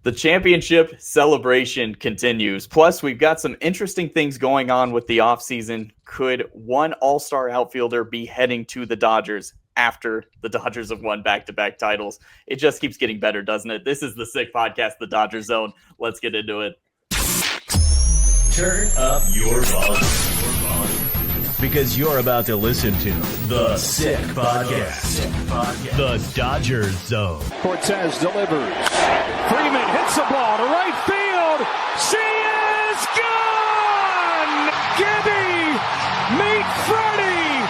The championship celebration continues. Plus, we've got some interesting things going on with the offseason. Could one all-star outfielder be heading to the Dodgers after the Dodgers have won back-to-back titles? It just keeps getting better, doesn't it? This is the Sick Podcast, The Dodger Zone. Let's get into it. Turn up your volume. Because you're about to listen to The Sick Podcast. The Dodger Zone. Cortez delivers. Freeman hits the ball to right field. She is gone! Gibby, meet Freddie.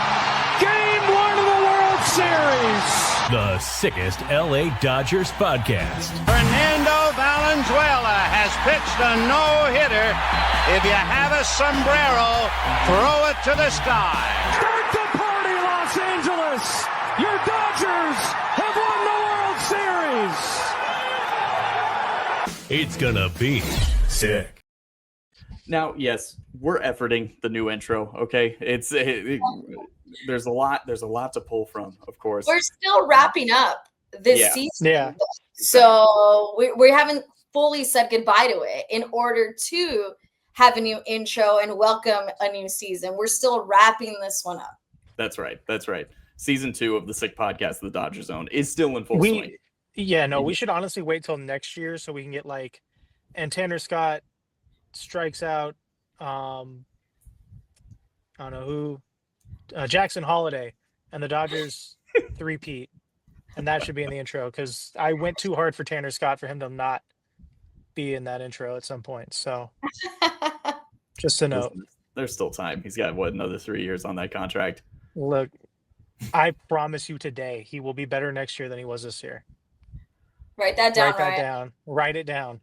Game 1 of the World Series. The sickest LA Dodgers podcast. Fernando Valenzuela has pitched a no-hitter. If you have a sombrero, throw it to the sky. Start the party, Los Angeles. Your Dodgers have won the World Series. It's gonna be sick. Now, yes, we're efforting the new intro, okay? There's a lot to pull from, of course. We're still wrapping up this season. Yeah. So we haven't fully said goodbye to it in order to have a new intro and welcome a new season. We're still wrapping this one up. That's right. Season 2 of the Sick Podcast, The Dodger Zone, is still in full swing. Yeah, no, we should honestly wait till next year so we can get and Tanner Scott strikes out, I don't know who, Jackson Holiday, and the Dodgers three-peat. And that should be in the intro because I went too hard for Tanner Scott for him to not be in that intro at some point. So just a note. There's still time. He's got, another 3 years on that contract? Look, I promise you today, he will be better next year than he was this year. Write that down. Write it down.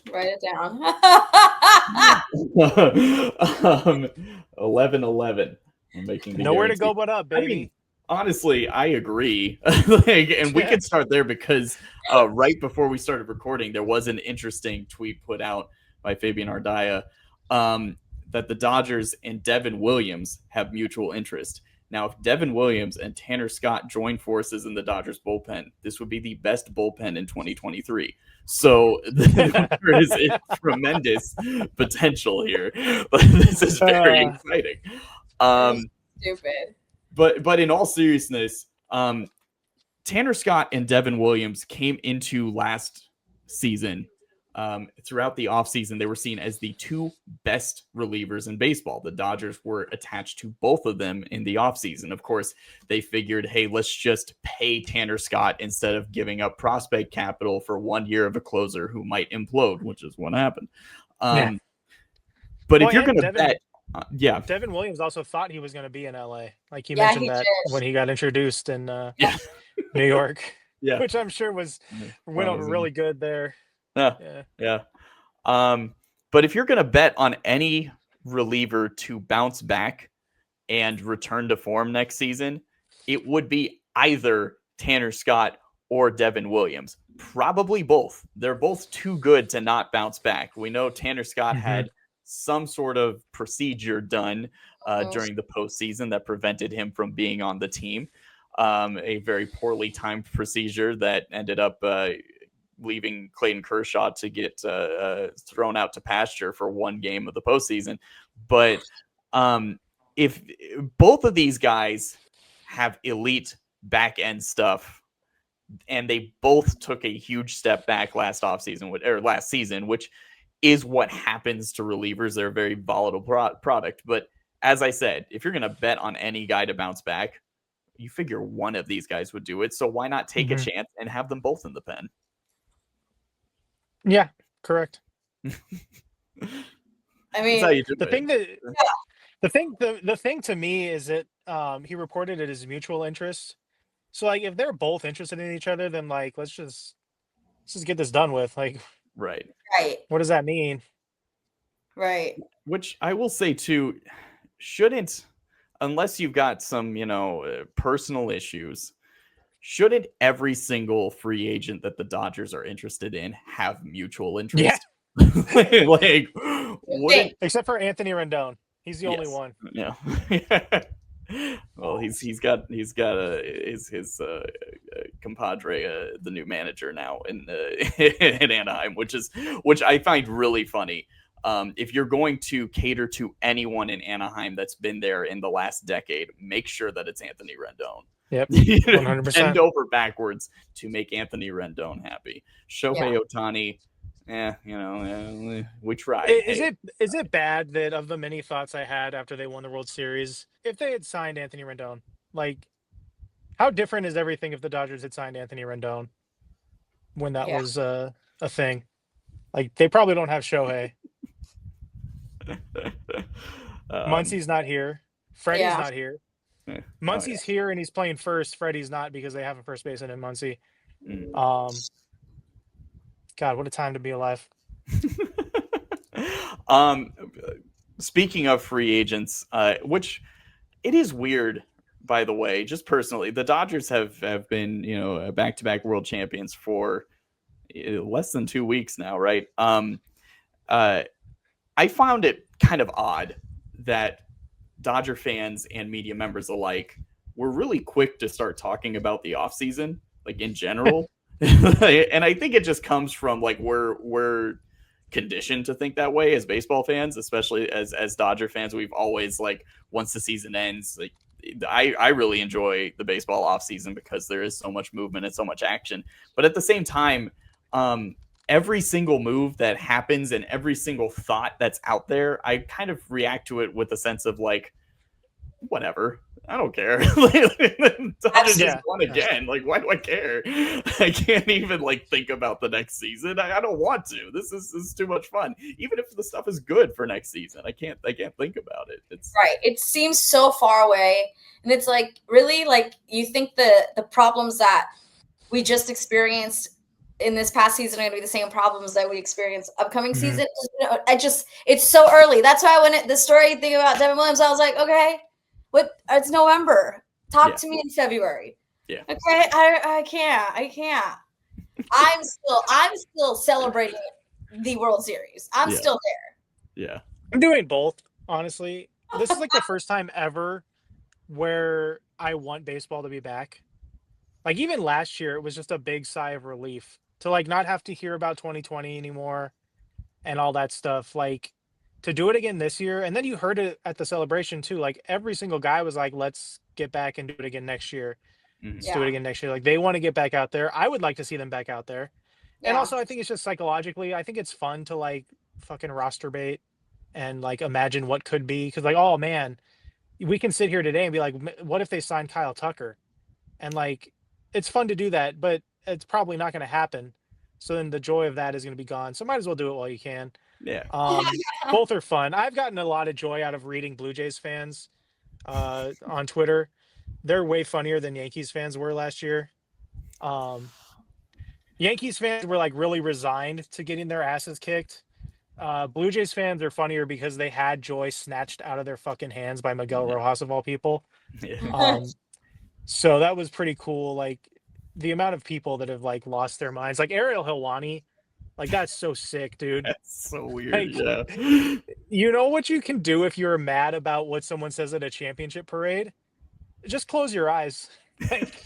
11-11. I'm making the nowhere guarantee. To go but up, baby. I mean, honestly, I agree. And we could start there because right before we started recording, there was an interesting tweet put out by Fabian Ardaya that the Dodgers and Devin Williams have mutual interest. Now, if Devin Williams and Tanner Scott join forces in the Dodgers bullpen, this would be the best bullpen in 2023. So there is a tremendous potential here. This is very exciting. Stupid. But in all seriousness, Tanner Scott and Devin Williams came into last season. Throughout the offseason, they were seen as the two best relievers in baseball. The Dodgers were attached to both of them in the offseason. Of course, they figured, hey, let's just pay Tanner Scott instead of giving up prospect capital for 1 year of a closer who might implode, which is what happened. But if you're going to bet... Devin Williams also thought he was going to be in LA. Like he mentioned that when he got introduced in New York, which I'm sure went over really good there. Yeah. But if you're going to bet on any reliever to bounce back and return to form next season, it would be either Tanner Scott or Devin Williams. Probably both. They're both too good to not bounce back. We know Tanner Scott had some sort of procedure done during the postseason that prevented him from being on the team. A very poorly timed procedure that ended up leaving Clayton Kershaw to get thrown out to pasture for one game of the postseason. But if both of these guys have elite back end stuff, and they both took a huge step back last season, which is what happens to relievers. They're a very volatile product. But as I said, if you're going to bet on any guy to bounce back, you figure one of these guys would do it. So why not take a chance and have them both in the pen? Yeah, correct. I mean, the thing to me is that he reported it as mutual interest. So if they're both interested in each other, then let's just get this done with. Right. What does that mean? Right. Which I will say too, shouldn't, unless you've got some, personal issues, shouldn't every single free agent that the Dodgers are interested in have mutual interest? Yeah. Except for Anthony Rendon. He's the only one. Yeah. Well, he's got his compadre, the new manager now in in Anaheim, which I find really funny. If you're going to cater to anyone in Anaheim that's been there in the last decade, make sure that it's Anthony Rendon. Yep, 100%. Bend over backwards to make Anthony Rendon happy. Shohei Yeah. Ohtani, we tried. Is it bad that of the many thoughts I had after they won the World Series, if they had signed Anthony Rendon, like how different is everything if the Dodgers had signed Anthony Rendon when that was a thing? Like they probably don't have Shohei. Muncy's not here. Freddie's not here. Muncy's here and he's playing first. Freddie's not because they have a first baseman in Muncy. God, what a time to be alive. Speaking of free agents, which it is weird, by the way, just personally, the Dodgers have been, back-to-back world champions for less than 2 weeks now, right? I found it kind of odd that Dodger fans and media members alike were really quick to start talking about the offseason, like in general. And I think it just comes from like we're conditioned to think that way as baseball fans, especially as Dodger fans. We've always like once the season ends, like I really enjoy the baseball offseason because there is so much movement and so much action. But at the same time, every single move that happens and every single thought that's out there, I kind of react to it with a sense of like, whatever. I don't care. Dodgers just won again. Like, why do I care? I can't even like think about the next season. I don't want to. This is too much fun. Even if the stuff is good for next season, I can't think about it. It's right. It seems so far away, and it's like really like you think the problems that we just experienced in this past season are going to be the same problems that we experience upcoming season. It's so early. That's why when the story thing about Devin Williams, I was like, okay. It's November. Talk to me in February. Yeah. Okay. I can't. I'm still celebrating the World Series. I'm still there. Yeah. I'm doing both, honestly. This is like the first time ever where I want baseball to be back. Like even last year, it was just a big sigh of relief to like not have to hear about 2020 anymore and all that stuff. Like to do it again this year, and then you heard it at the celebration too. Like every single guy was like, "Let's get back and do it again next year. Let's do it again next year." Like they want to get back out there. I would like to see them back out there. Yeah. And also, I think it's just psychologically, I think it's fun to like fucking roster bait and like imagine what could be. Because like, oh man, we can sit here today and be like, what if they signed Kyle Tucker? And like, it's fun to do that, but it's probably not going to happen. So then the joy of that is going to be gone. So might as well do it while you can. Yeah. Both are fun. I've gotten a lot of joy out of reading Blue Jays fans on Twitter. They're way funnier than Yankees fans were last year. Yankees fans were like really resigned to getting their asses kicked. Blue Jays fans are funnier because they had joy snatched out of their fucking hands by Miguel Rojas of all people. Yeah. So that was pretty cool. Like the amount of people that have like lost their minds, like Ariel Helwani. Like, that's so sick, dude. That's so weird. Like, yeah. You know what you can do if you're mad about what someone says at a championship parade? Just close your eyes. Like,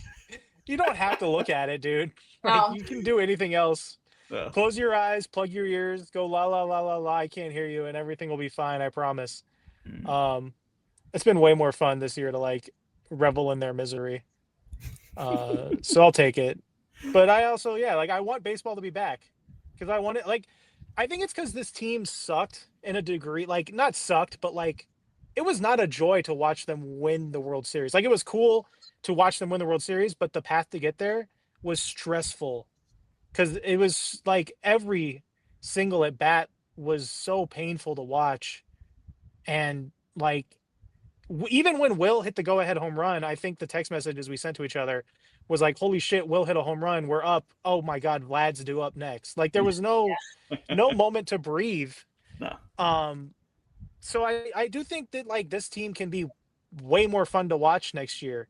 you don't have to look at it, dude. Like, you can do anything else. Yeah. Close your eyes, plug your ears, go la la la la la. I can't hear you, and everything will be fine. I promise. It's been way more fun this year to like revel in their misery. So I'll take it. But I also, I want baseball to be back. Because I want it, I think it's because this team sucked in a degree. Like, not sucked, but, it was not a joy to watch them win the World Series. Like, it was cool to watch them win the World Series, but the path to get there was stressful. Because it was, every single at-bat was so painful to watch. And, even when Will hit the go-ahead home run, I think the text messages we sent to each other was like, holy shit, Will hit a home run. We're up. Oh my God, Vlad's due up next. Like there was no moment to breathe. No. So I do think that this team can be way more fun to watch next year.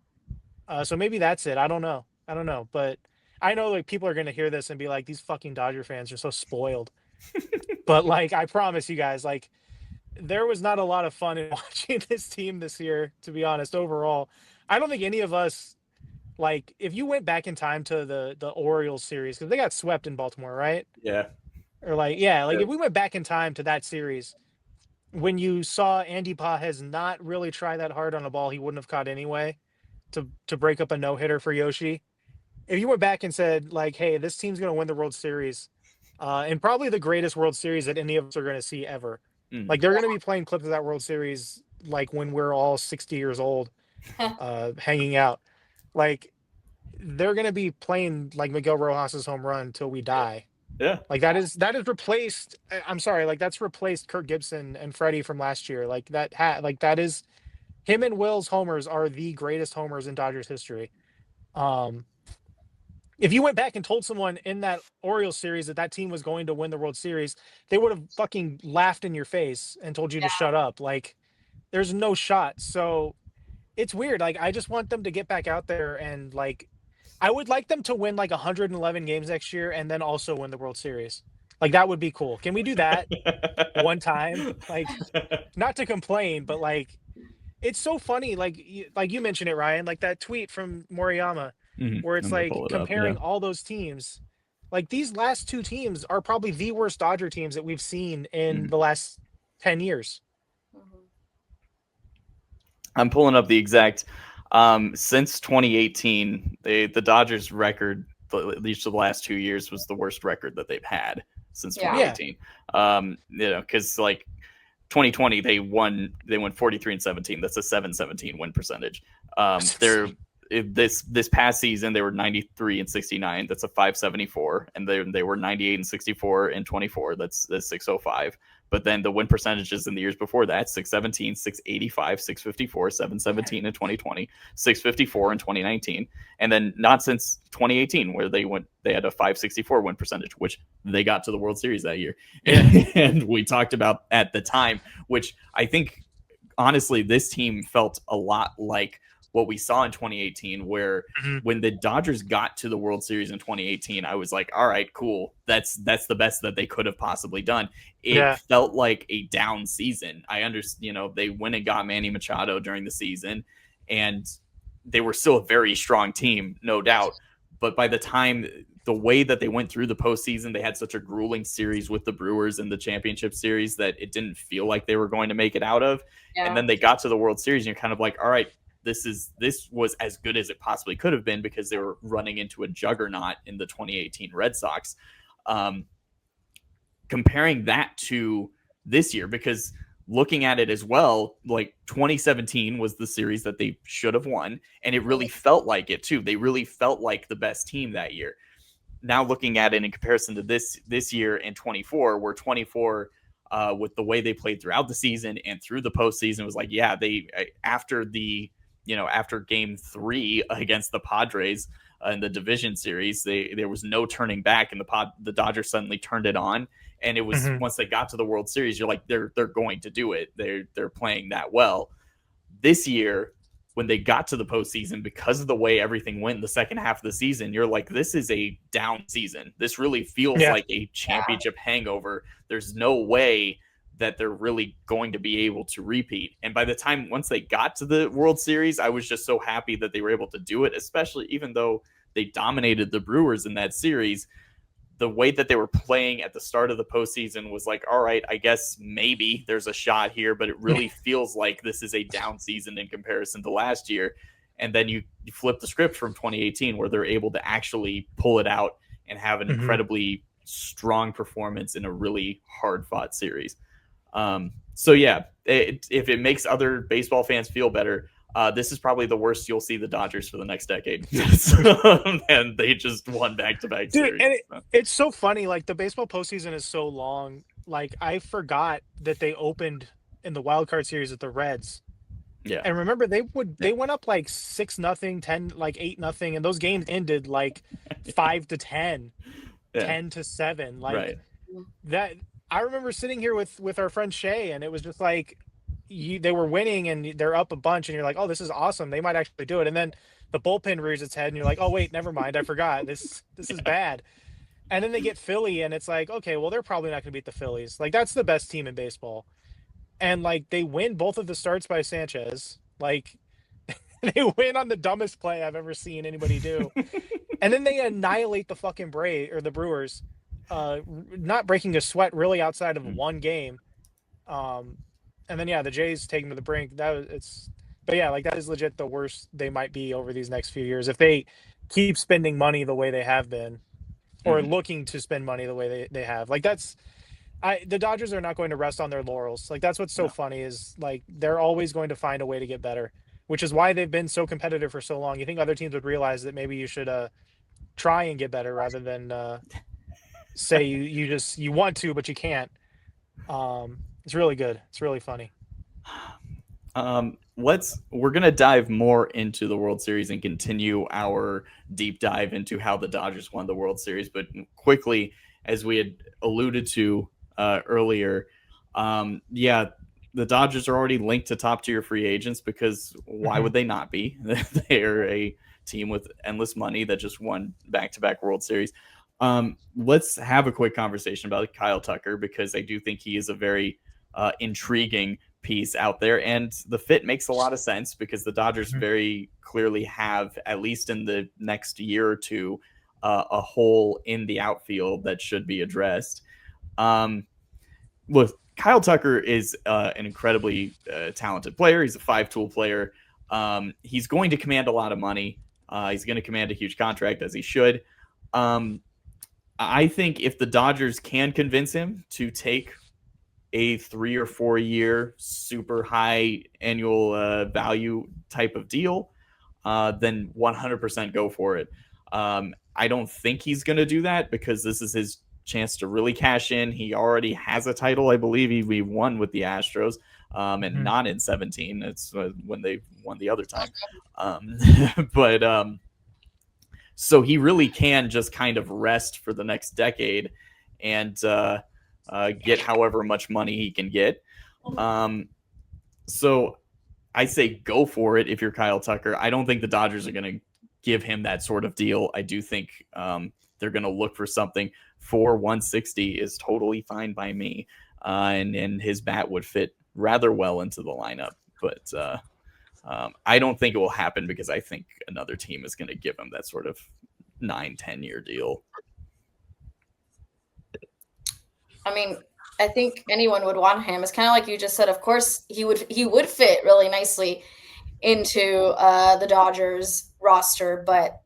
So maybe that's it. I don't know. But I know people are going to hear this and be like, these fucking Dodger fans are so spoiled. But I promise you guys, there was not a lot of fun in watching this team this year, to be honest. Overall, I don't think any of us, like, if you went back in time to the Orioles series, because they got swept in Baltimore, right? Yeah. Or like, yeah, like Yeah. if we went back in time to that series, when you saw Andy Pages not really try that hard on a ball he wouldn't have caught anyway, to break up a no hitter for Yoshi. If you went back and said like, hey, this team's going to win the World Series, and probably the greatest World Series that any of us are going to see ever. Like they're going to be playing clips of that World Series like when we're all 60 years old, hanging out. Like they're going to be playing like Miguel Rojas's home run till we die. Yeah. Like that is replaced. I'm sorry, like that's replaced Kirk Gibson and Freddie from last year. Like that is him and Will's homers are the greatest homers in Dodgers history. If you went back and told someone in that Orioles series that team was going to win the World Series, they would have fucking laughed in your face and told you to shut up. Like, there's no shot. So it's weird. Like, I just want them to get back out there and like, I would like them to win like 111 games next year and then also win the World Series. Like, that would be cool. Can we do that one time? Like, not to complain, but like, it's so funny. Like you mentioned it, Ryan, like that tweet from Moriyama where it's like comparing all those teams. Like these last two teams are probably the worst Dodger teams that we've seen in the last 10 years. I'm pulling up the exact since 2018, the Dodgers record, at least the last 2 years, was the worst record that they've had since 2018. Because like 2020 they won 43-17. That's a 717 win percentage. This past season they were 93-69. That's a 574, and they were 98-64 in 24. That's 605. But then the win percentages in the years before that: 617, 685, 654, 717 in 2020, 654 in 2019, and then not since 2018 where they had a 564 win percentage, which they got to the World Series that year. And we talked about at the time, which I think honestly this team felt a lot like what we saw in 2018, where when the Dodgers got to the World Series in 2018, I was like, all right, cool. That's the best that they could have possibly done. It felt like a down season. I understand, they went and got Manny Machado during the season, and they were still a very strong team, no doubt. But by the time, the way that they went through the postseason, they had such a grueling series with the Brewers in the championship series that it didn't feel like they were going to make it out of. Yeah. And then they got to the World Series, and you're kind of like, all right, this was as good as it possibly could have been, because they were running into a juggernaut in the 2018 Red Sox. Comparing that to this year, because looking at it as well, like 2017 was the series that they should have won, and it really felt like it too. They really felt like the best team that year. Now looking at it in comparison to this year in 24, where 24 with the way they played throughout the season and through the postseason was like, after game 3 against the Padres in the division series, there was no turning back, and the Dodgers suddenly turned it on. And it was once they got to the World Series, you're like, they're going to do it. They're playing that well. This year, when they got to the postseason, because of the way everything went in the second half of the season, you're like, this is a down season. This really feels like a championship hangover. There's no way that they're really going to be able to repeat. And by the time, once they got to the World Series, I was just so happy that they were able to do it, especially even though they dominated the Brewers in that series. The way that they were playing at the start of the postseason was like, all right, I guess maybe there's a shot here, but it really feels like this is a down season in comparison to last year. And then you flip the script from 2018, where they're able to actually pull it out and have an incredibly strong performance in a really hard-fought series. If it makes other baseball fans feel better, this is probably the worst you'll see the Dodgers for the next decade. And they just won back-to-back series. And it's so funny. Like, the baseball postseason is so long. Like, I forgot that they opened in the wild card series with the Reds. Yeah. And remember, they went up like 6-0, 10, like 8-0, and those games ended like 5-10, 10-7. Like that. I remember sitting here with our friend Shay, and it was just like, they were winning and they're up a bunch, and you're like, oh, this is awesome. They might actually do it. And then the bullpen rears its head, and you're like, oh, wait, never mind. I forgot. This is bad. And then they get Philly, and it's like, okay, well, they're probably not going to beat the Phillies. Like, that's the best team in baseball. and like they win both of the starts by Sanchez. Like they win on the dumbest play I've ever seen anybody do. And then they annihilate the fucking the Brewers, not breaking a sweat really outside of one game. And then the Jays take them to the brink. But yeah, like that is legit the worst they might be over these next few years if they keep spending money the way they have been, or looking to spend money the way they have. Like the Dodgers are not going to rest on their laurels. Like that's what's so funny is like they're always going to find a way to get better, which is why they've been so competitive for so long. You think other teams would realize that maybe you should try and get better rather than say you want to but you can't. It's really good. It's really funny. We're gonna dive more into the World Series and continue our deep dive into how the Dodgers won the World Series. But quickly, as we had alluded to earlier, the Dodgers are already linked to top tier free agents because why would they not be? They're a team with endless money that just won back-to-back World Series. Let's have a quick conversation about Kyle Tucker because I do think he is a very intriguing piece out there, and the fit makes a lot of sense because the Dodgers very clearly have, at least in the next year or two, a hole in the outfield that should be addressed. Look, Kyle Tucker is an incredibly talented player. He's a 5-tool player. He's going to command a lot of money. He's going to command a huge contract, as he should. I think if the Dodgers can convince him to take a 3 or 4 year super high annual value type of deal, then 100% go for it. I don't think he's going to do that because this is his chance to really cash in. He already has a title. I believe he won with the Astros, and not in 17. It's when they won the other time. So he really can just kind of rest for the next decade and get however much money he can get. So I say go for it if you're Kyle Tucker. I don't think the Dodgers are going to give him that sort of deal. I do think they're going to look for something. For 160 is totally fine by me, and his bat would fit rather well into the lineup. But I don't think it will happen because I think another team is going to give him that sort of 9-10 year deal. I mean, I think anyone would want him. It's kind of like you just said. Of course, he would fit really nicely into the Dodgers roster, but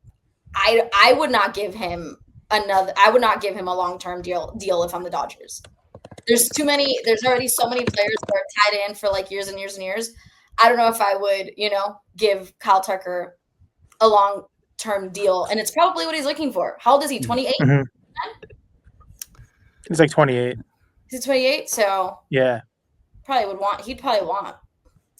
I would not give him I would not give him a long-term deal if I'm the Dodgers. There's already so many players that are tied in for like years and years and years. I don't know if I would, give Kyle Tucker a long-term deal, and it's probably what he's looking for. How old is he? 28? Mm-hmm. He's like 28. He's 28, so yeah, he'd probably want.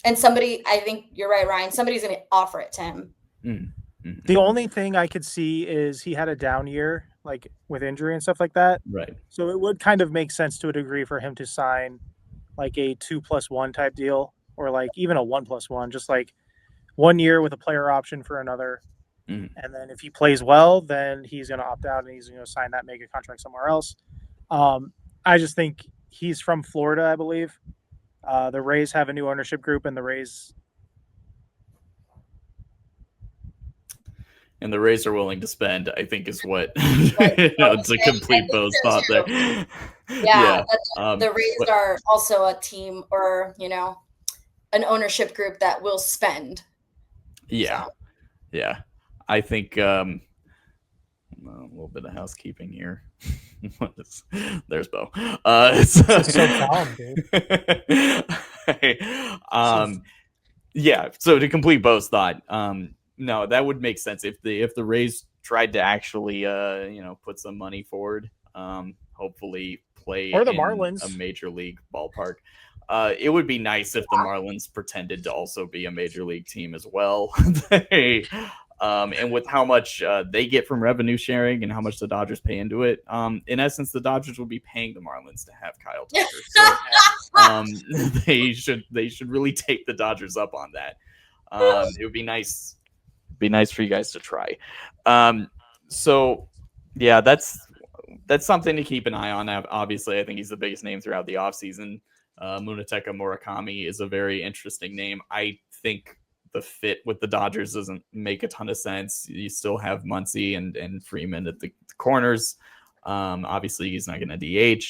And somebody, I think you're right, Ryan. Somebody's going to offer it to him. Mm-hmm. The only thing I could see is he had a down year, like with injury and stuff like that. Right. So it would kind of make sense to a degree for him to sign like a 2+1 type deal, or like even a 1+1, just like 1 year with a player option for another. Mm-hmm. And then if he plays well, then he's going to opt out and he's going to sign that mega contract somewhere else. I just think he's from Florida, I believe. The Rays have a new ownership group, and the Rays are willing to spend, I think, is what to complete Beau's thought there. Yeah. The Rays are also a team or, an ownership group that will spend. Yeah. So. Yeah. I think a little bit of housekeeping here. There's Beau. so calm, dude. Yeah. So to complete Beau's thought, no, that would make sense if the Rays tried to actually put some money forward. Hopefully play or the in Marlins, a major league ballpark. It would be nice if the Marlins pretended to also be a major league team as well. And with how much they get from revenue sharing and how much the Dodgers pay into it, in essence, the Dodgers would be paying the Marlins to have Kyle Tucker. So they should really take the Dodgers up on that. It would be nice. Be nice for you guys to try. So yeah, that's something to keep an eye on. Obviously, I think he's the biggest name throughout the offseason. Munetaka Murakami is a very interesting name. I think the fit with the Dodgers doesn't make a ton of sense. You still have Muncy and Freeman at the corners. Obviously, he's not going to DH.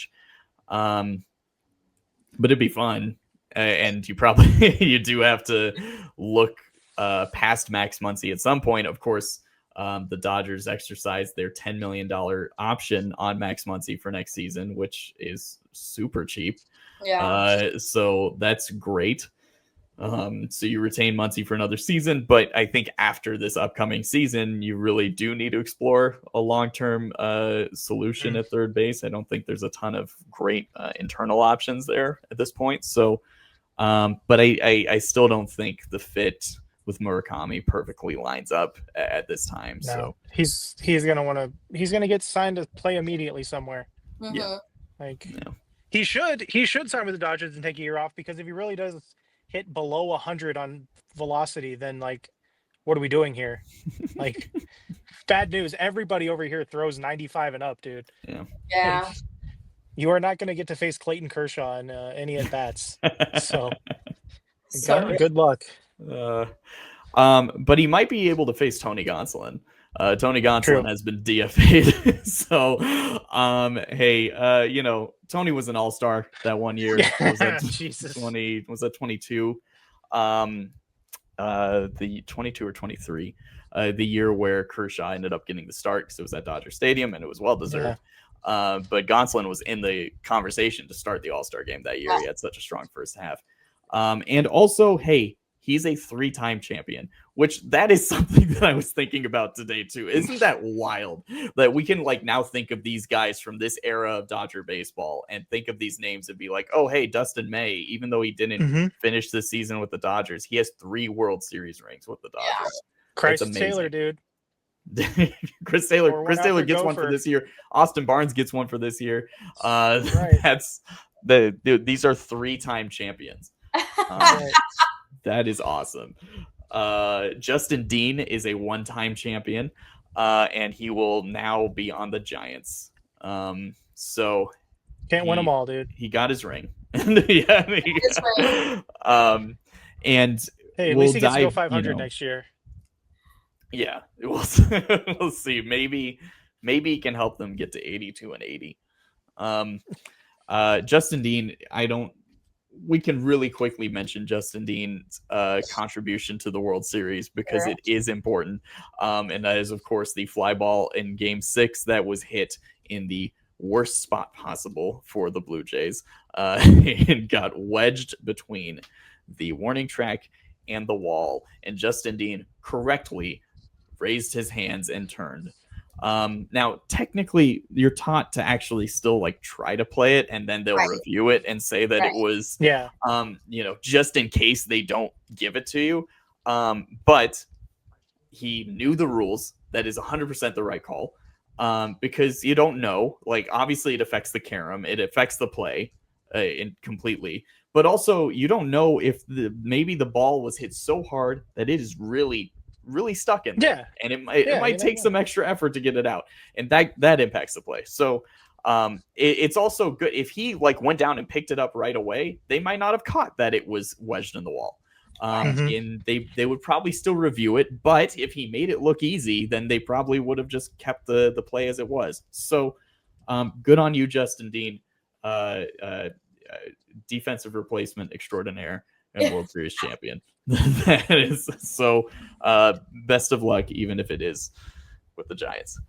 But it'd be fun. And you probably you do have to look past Max Muncy at some point. Of course, the Dodgers exercised their $10 million option on Max Muncy for next season, which is super cheap. Yeah. So that's great. So you retain Muncy for another season, but I think after this upcoming season, you really do need to explore a long-term solution at third base. I don't think there's a ton of great internal options there at this point. So, but I still don't think the fit with Murakami perfectly lines up at this time. No, so he's gonna get signed to play immediately somewhere. Mhm. Yeah. Like Yeah. he should sign with the Dodgers and take a year off, because if he really does hit below 100 on velocity, then like, what are we doing here? Like, bad news. Everybody over here throws 95 and up, dude. Yeah. You are not going to get to face Clayton Kershaw in any at bats. So, So good luck. But he might be able to face Tony Gonsolin. Tony Gonsolin True. has been DFA'd. So, hey, Tony was an all-star that one year. Was that Jesus. 20? Was that 22? The 22 or 23, the year where Kershaw ended up getting the start because it was at Dodger Stadium and it was well deserved. But Gonsolin was in the conversation to start the All-Star game that year. He had such a strong first half. And also, hey, he's a 3-time champion, which that is something that I was thinking about today too. Isn't that wild that we can like now think of these guys from this era of Dodger baseball and think of these names and be like, oh, hey, Dustin May, even though he didn't finish this season with the Dodgers, he has 3 World Series rings with the Dodgers. Christ Taylor, dude. Chris Taylor gets one for this year. Austin Barnes gets one for this year. That's these are 3-time champions. That is awesome. Justin Dean is a 1-time champion, and he will now be on the Giants. So can't win them all, dude. He got his ring. His ring. And hey, at least he gets to go 500 next year. Yeah, we'll see. Maybe he can help them get to 82 and 80. Justin Dean, we can really quickly mention Justin Dean's contribution to the World Series because it is important. And that is, of course, the fly ball in Game 6 that was hit in the worst spot possible for the Blue Jays. It got wedged between the warning track and the wall. And Justin Dean correctly raised his hands and turned. Now, technically, you're taught to actually still like try to play it, and then they'll review it and say that it was, just in case they don't give it to you. But he knew the rules. That is 100% the right call, because you don't know. Like, obviously, it affects the carom, it affects the play completely. But also, you don't know if maybe the ball was hit so hard that it is really stuck in there. And it might take some extra effort to get it out, and that impacts the play. So it's also good if he like went down and picked it up right away. They might not have caught that it was wedged in the wall, and they would probably still review it. But if he made it look easy, then they probably would have just kept the play as it was. So good on you, Justin Dean, defensive replacement extraordinaire and World Series champion. That is so. Best of luck, even if it is with the Giants.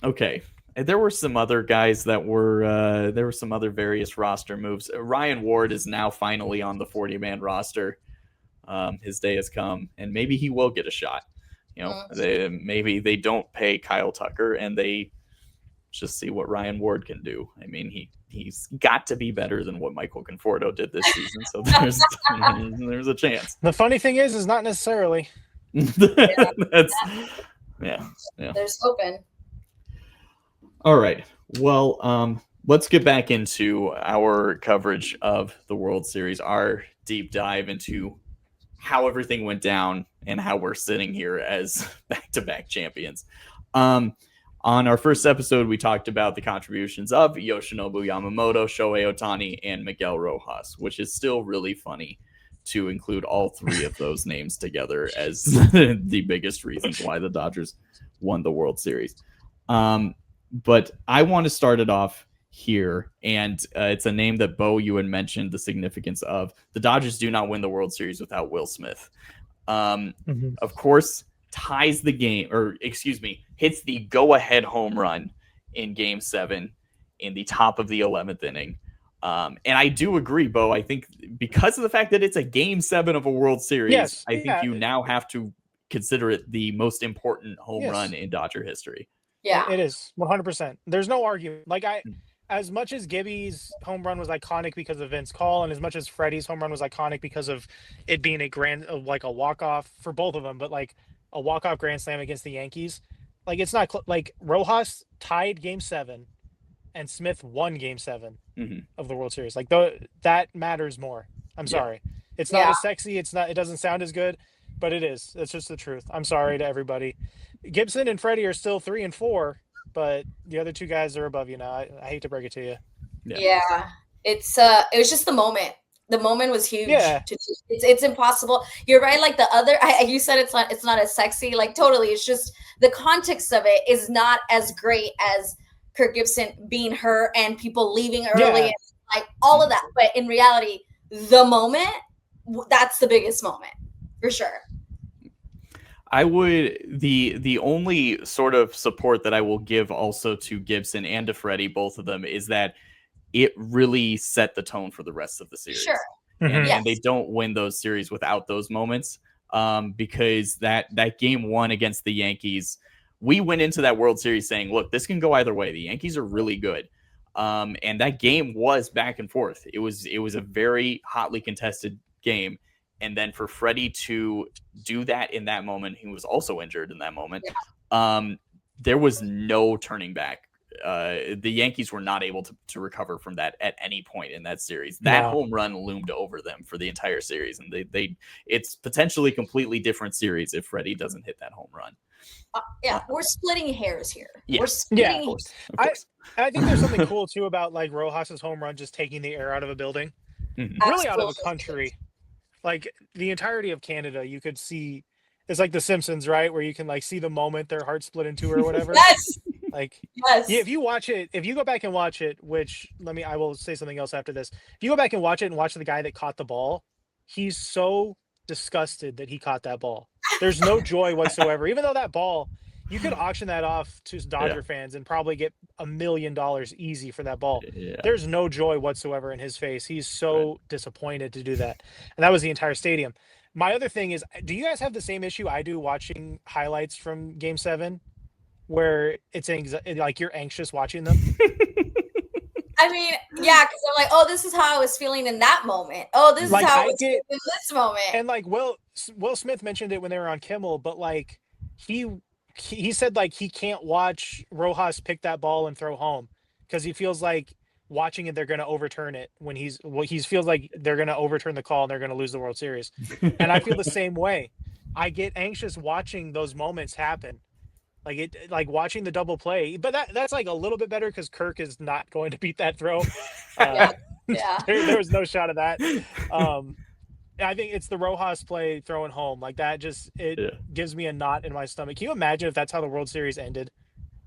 Okay. There were some other guys that were. There were some other various roster moves. Ryan Ward is now finally on the 40-man roster. His day has come, and maybe he will get a shot. Maybe they don't pay Kyle Tucker, and they just see what Ryan Ward can do. I mean, he's got to be better than what Michael Conforto did this season. So there's a chance. The funny thing is not necessarily. There's hoping. All right. Well, let's get back into our coverage of the World Series, our deep dive into how everything went down and how we're sitting here as back-to-back champions. On our first episode, we talked about the contributions of Yoshinobu Yamamoto, Shohei Ohtani, and Miguel Rojas, which is still really funny to include all three of those names together as the biggest reasons why the Dodgers won the World Series. But I want to start it off here, and it's a name that, Beau, you had mentioned the significance of. The Dodgers do not win the World Series without Will Smith. Of course, ties the game, or excuse me, hits the go-ahead home run in Game 7 in the top of the 11th inning. And I do agree, Beau. I think because of the fact that it's a Game 7 of a World Series, I think you now have to consider it the most important home run in Dodger history. Yeah, it is 100%. There's no argument. Like as much as Gibby's home run was iconic because of Vince Call, and as much as Freddie's home run was iconic because of it being like a walk-off for both of them, but like a walk-off grand slam against the Yankees, like it's not like Rojas tied Game 7 and Smith won Game 7 of the World Series. Like that matters more. I'm sorry. It's not as sexy. It doesn't sound as good, but it is. It's just the truth. I'm sorry to everybody. Gibson and Freddie are still 3 and 4, but the other two guys are above you now. I hate to break it to you. Yeah. It was just the moment. The moment was huge. Yeah. It's impossible. You're right. Like the other, you said it's not as sexy. Like totally. It's just the context of it is not as great as Kirk Gibson being hurt and people leaving early and like all of that. But in reality, the moment, that's the biggest moment for sure. I would the only sort of support that I will give also to Gibson and to Freddie, both of them, is that it really set the tone for the rest of the series. Sure. And they don't win those series without those moments, because that Game 1 against the Yankees, we went into that World Series saying, look, this can go either way. The Yankees are really good. And that game was back and forth. It was a very hotly contested game. And then for Freddie to do that in that moment, he was also injured in that moment. There was no turning back. The Yankees were not able to recover from that at any point in that series. That home run loomed over them for the entire series, and it's potentially completely different series if Freddie doesn't hit that home run. We're splitting hairs here. Yeah. We're splitting. Of course. I think there's something cool too about like Rojas's home run just taking the air out of a building, really out of a country. Like the entirety of Canada, you could see. It's like The Simpsons, right? Where you can like see the moment their heart split in two or whatever. If you watch it, if you go back and watch it, which I will say something else after this. If you go back and watch it and watch the guy that caught the ball, he's so disgusted that he caught that ball. There's no joy whatsoever. Even though that ball, you could auction that off to Dodger fans and probably get $1 million easy for that ball. There's no joy whatsoever in his face. He's so disappointed to do that. And that was the entire stadium. My other thing is, do you guys have the same issue I do watching highlights from Game 7 where it's like you're anxious watching them? I mean, yeah, because I'm like, oh, this is how I was feeling in that moment. Oh, this is how I was feeling in this moment. And like Will Smith mentioned it when they were on Kimmel, but like he said like he can't watch Rojas pick that ball and throw home because he feels like watching it they're going to overturn it when he feels like they're going to overturn the call and they're going to lose the World Series. And I feel the same way. I get anxious watching those moments happen. Like watching the double play, but that's like a little bit better because Kirk is not going to beat that throw. There was no shot of that. I think it's the Rojas play throwing home like that. Gives me a knot in my stomach. Can you imagine if that's how the World Series ended?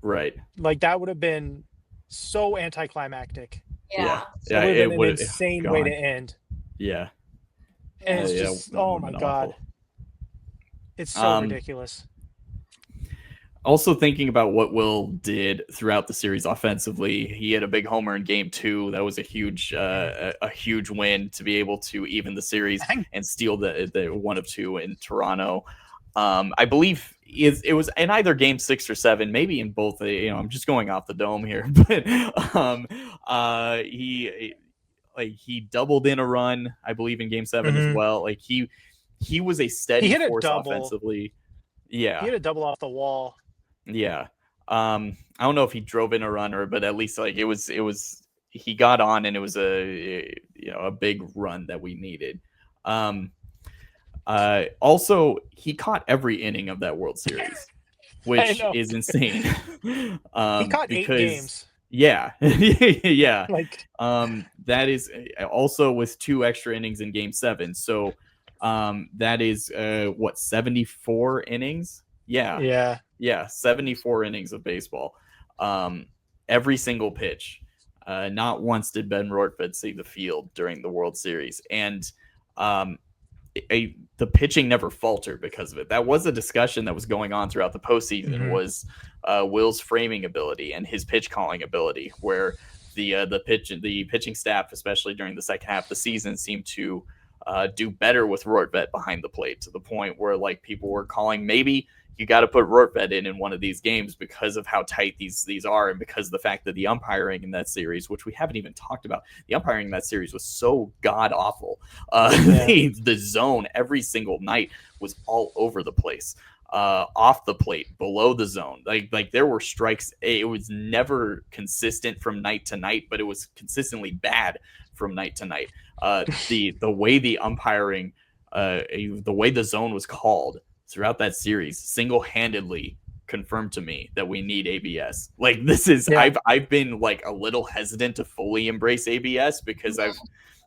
Right. Like that would have been so anticlimactic. It would have been an insane way to end. Yeah. And it's just, oh my God. Awful. It's so ridiculous. Also thinking about what Will did throughout the series offensively, he had a big homer in Game 2. That was a huge win to be able to even the series and steal the 1 of 2 in Toronto. I believe it was in either Game 6 or 7, maybe in both. I'm just going off the dome here, but he doubled in a run, I believe, in Game 7 as well. Like he was a steady force offensively. Yeah, he hit a double off the wall. Yeah. I don't know if he drove in a run but at least like it was he got on and it was a big run that we needed. Also he caught every inning of that World Series. which is insane. He caught 8 games. Yeah, yeah. Like, That is also with 2 extra innings in Game 7. So, that is 74 innings? Yeah, 74 innings of baseball. Every single pitch. Not once did Ben Rortvedt see the field during the World Series, and the pitching never faltered because of it. That was a discussion that was going on throughout the postseason. Was Will's framing ability and his pitch calling ability, where the pitching staff, especially during the second half of the season, seemed to do better with Rortvedt behind the plate, to the point where like people were calling, maybe you got to put Rortvedt in one of these games because of how tight these are, and because of the fact that the umpiring in that series, which we haven't even talked about, the umpiring in that series was so god awful. The zone every single night was all over the place. Off the plate, below the zone, like there were strikes. It was never consistent from night to night, but it was consistently bad from night to night. The way the umpiring, the way the zone was called throughout that series single-handedly confirmed to me that we need ABS. Like, this is, I've been like a little hesitant to fully embrace ABS because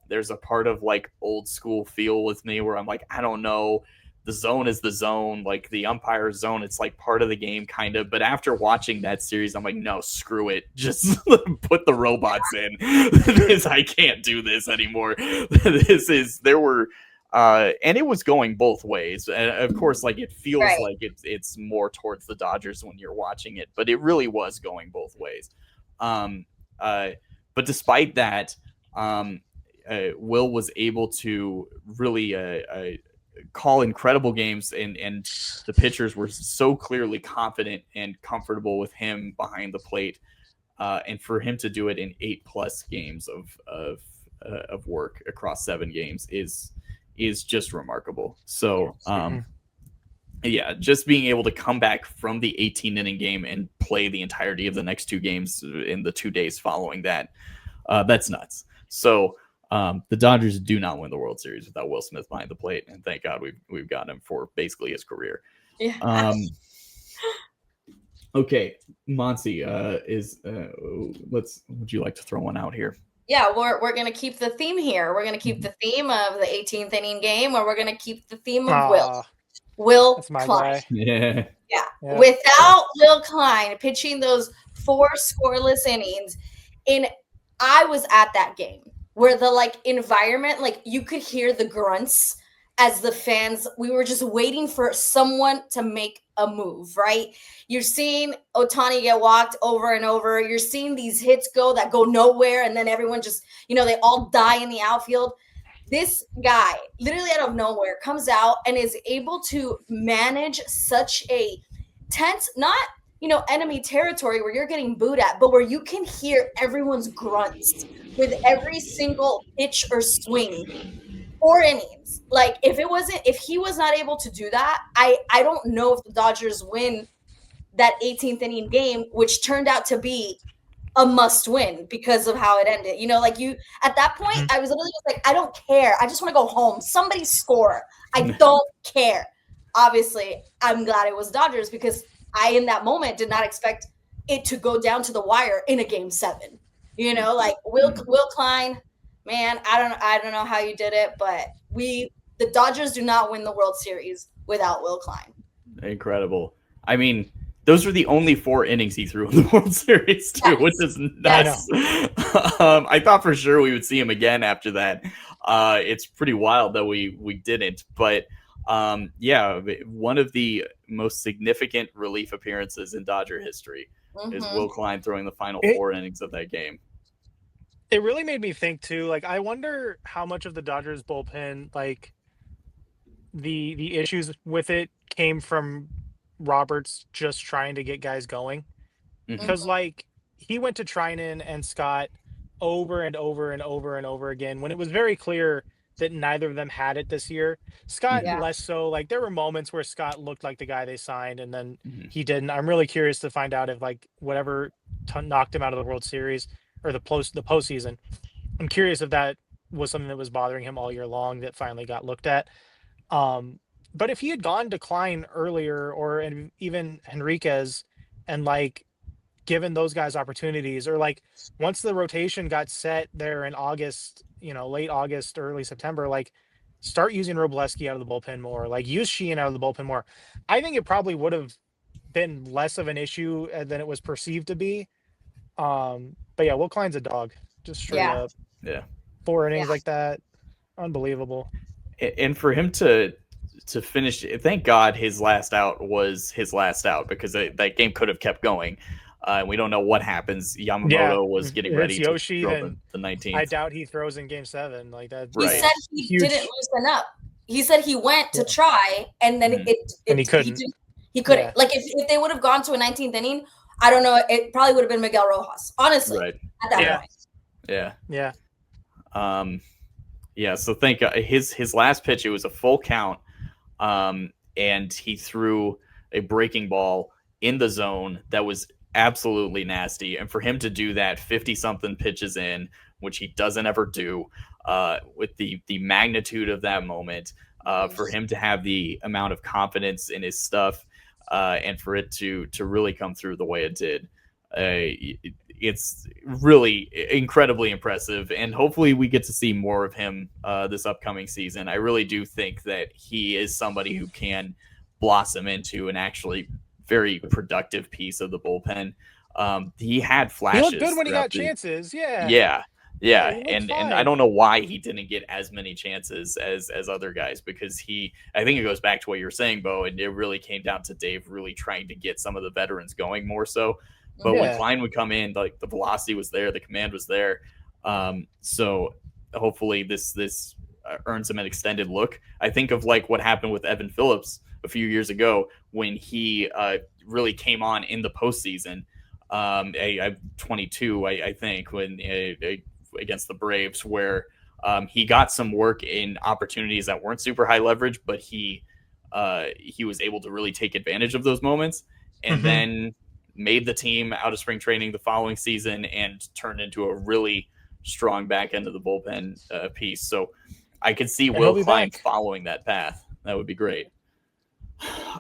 there's a part of like old school feel with me where I'm like, I don't know, the zone is the zone, like the umpire zone, it's like part of the game kind of. But after watching that series, I'm like, no, screw it, just put the robots in. I can't do this anymore. And it was going both ways. And of course, like, it feels like it's more towards the Dodgers when you're watching it, but it really was going both ways. But despite that, Will was able to really call incredible games, and the pitchers were so clearly confident and comfortable with him behind the plate. And for him to do it in 8+ games of work across 7 games is just remarkable. So, just being able to come back from the 18-inning game and play the entirety of the next 2 games in the 2 days following that, that's nuts. So, the Dodgers do not win the World Series without Will Smith behind the plate, and thank God we've got him for basically his career. Yeah. Okay, Monse, would you like to throw one out here? Yeah, we're gonna keep the theme here. We're gonna keep the theme of the 18th inning game, or we're gonna keep the theme of Will Klein. Yeah. Without Will Klein pitching those 4 scoreless innings, I was at that game where the environment, you could hear the grunts as the fans, we were just waiting for someone to make a move, right? You're seeing Ohtani get walked over and over. You're seeing these hits that go nowhere, and then everyone just, they all die in the outfield. This guy, literally out of nowhere, comes out and is able to manage such a tense, not, enemy territory where you're getting booed at, but where you can hear everyone's grunts with every single pitch or swing. 4 innings. If he was not able to do that, I don't know if the Dodgers win that 18th inning game, which turned out to be a must win because of how it ended. At that point, I was literally just like, I don't care. I just want to go home. Somebody score. I don't care. Obviously, I'm glad it was Dodgers because I, in that moment, did not expect it to go down to the wire in a Game 7. Will Klein, man, I don't know how you did it, but the Dodgers do not win the World Series without Will Klein. Incredible. I mean, those were the only 4 innings he threw in the World Series too, which is nuts. I thought for sure we would see him again after that. It's pretty wild that we didn't, but one of the most significant relief appearances in Dodger history is Will Klein throwing the final 4 innings of that game. It really made me think too. I wonder how much of the Dodgers bullpen, the issues with it came from Roberts just trying to get guys going, because he went to Trinan and Scott over and over and over and over again when it was very clear that neither of them had it this year. Scott less so. There were moments where Scott looked like the guy they signed, and then he didn't. I'm really curious to find out if whatever knocked him out of the World Series or the postseason. I'm curious if that was something that was bothering him all year long that finally got looked at. But if he had gone decline earlier, or even Henriquez, and like given those guys opportunities, or like once the rotation got set there in August, late August, early September, like start using Robleski out of the bullpen more, like use Sheehan out of the bullpen more. I think it probably would have been less of an issue than it was perceived to be. But yeah, Will Klein's a dog, just straight Yeah. up. Yeah. 4 innings like that, unbelievable. And for him to finish, thank God his last out was his last out, because that game could have kept going. We don't know what happens. Yamamoto was getting if ready it's Yoshi, to throw then the 19th. I doubt he throws in Game 7 like that. He Right. said he Huge. didn't loosen up. He said he went to try, and then And he couldn't. He couldn't. Yeah. Like if they would have gone to a 19th inning, I don't know. It probably would have been Miguel Rojas, honestly. Right. At that point. Yeah. Yeah. Yeah. So think his last pitch, it was a full count, and he threw a breaking ball in the zone that was absolutely nasty. And for him to do that 50-something pitches in, which he doesn't ever do, with the magnitude of that moment, for him to have the amount of confidence in his stuff, and for it to really come through the way it did, it's really incredibly impressive. And hopefully we get to see more of him this upcoming season. I really do think that he is somebody who can blossom into an actually very productive piece of the bullpen. He had flashes. He looked good when he got chances. Yeah. And I don't know why he didn't get as many chances as other guys, because I think it goes back to what you're saying, Beau, and it really came down to Dave really trying to get some of the veterans going more so. But when Klein would come in, like the velocity was there, the command was there. So hopefully this earns him an extended look. I think of like what happened with Evan Phillips a few years ago when he really came on in the postseason. 22, I think, when against the Braves, where he got some work in opportunities that weren't super high leverage, but he was able to really take advantage of those moments, and then made the team out of spring training the following season and turned into a really strong back end of the bullpen piece. So I could see Will Klein following that path. That would be great.